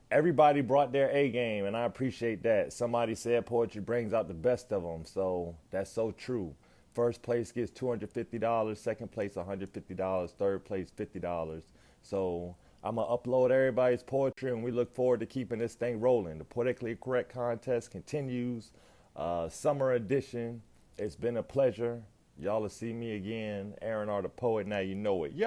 everybody brought their A game, and I appreciate that. Somebody said poetry brings out the best of them, so that's so true. First place gets $250, second place $150, third place $50. So I'm going to upload everybody's poetry, and we look forward to keeping this thing rolling. The Poetically Correct contest continues, summer edition. It's been a pleasure. Y'all will see me again, AaronRThePoet. Now you know it. Yo!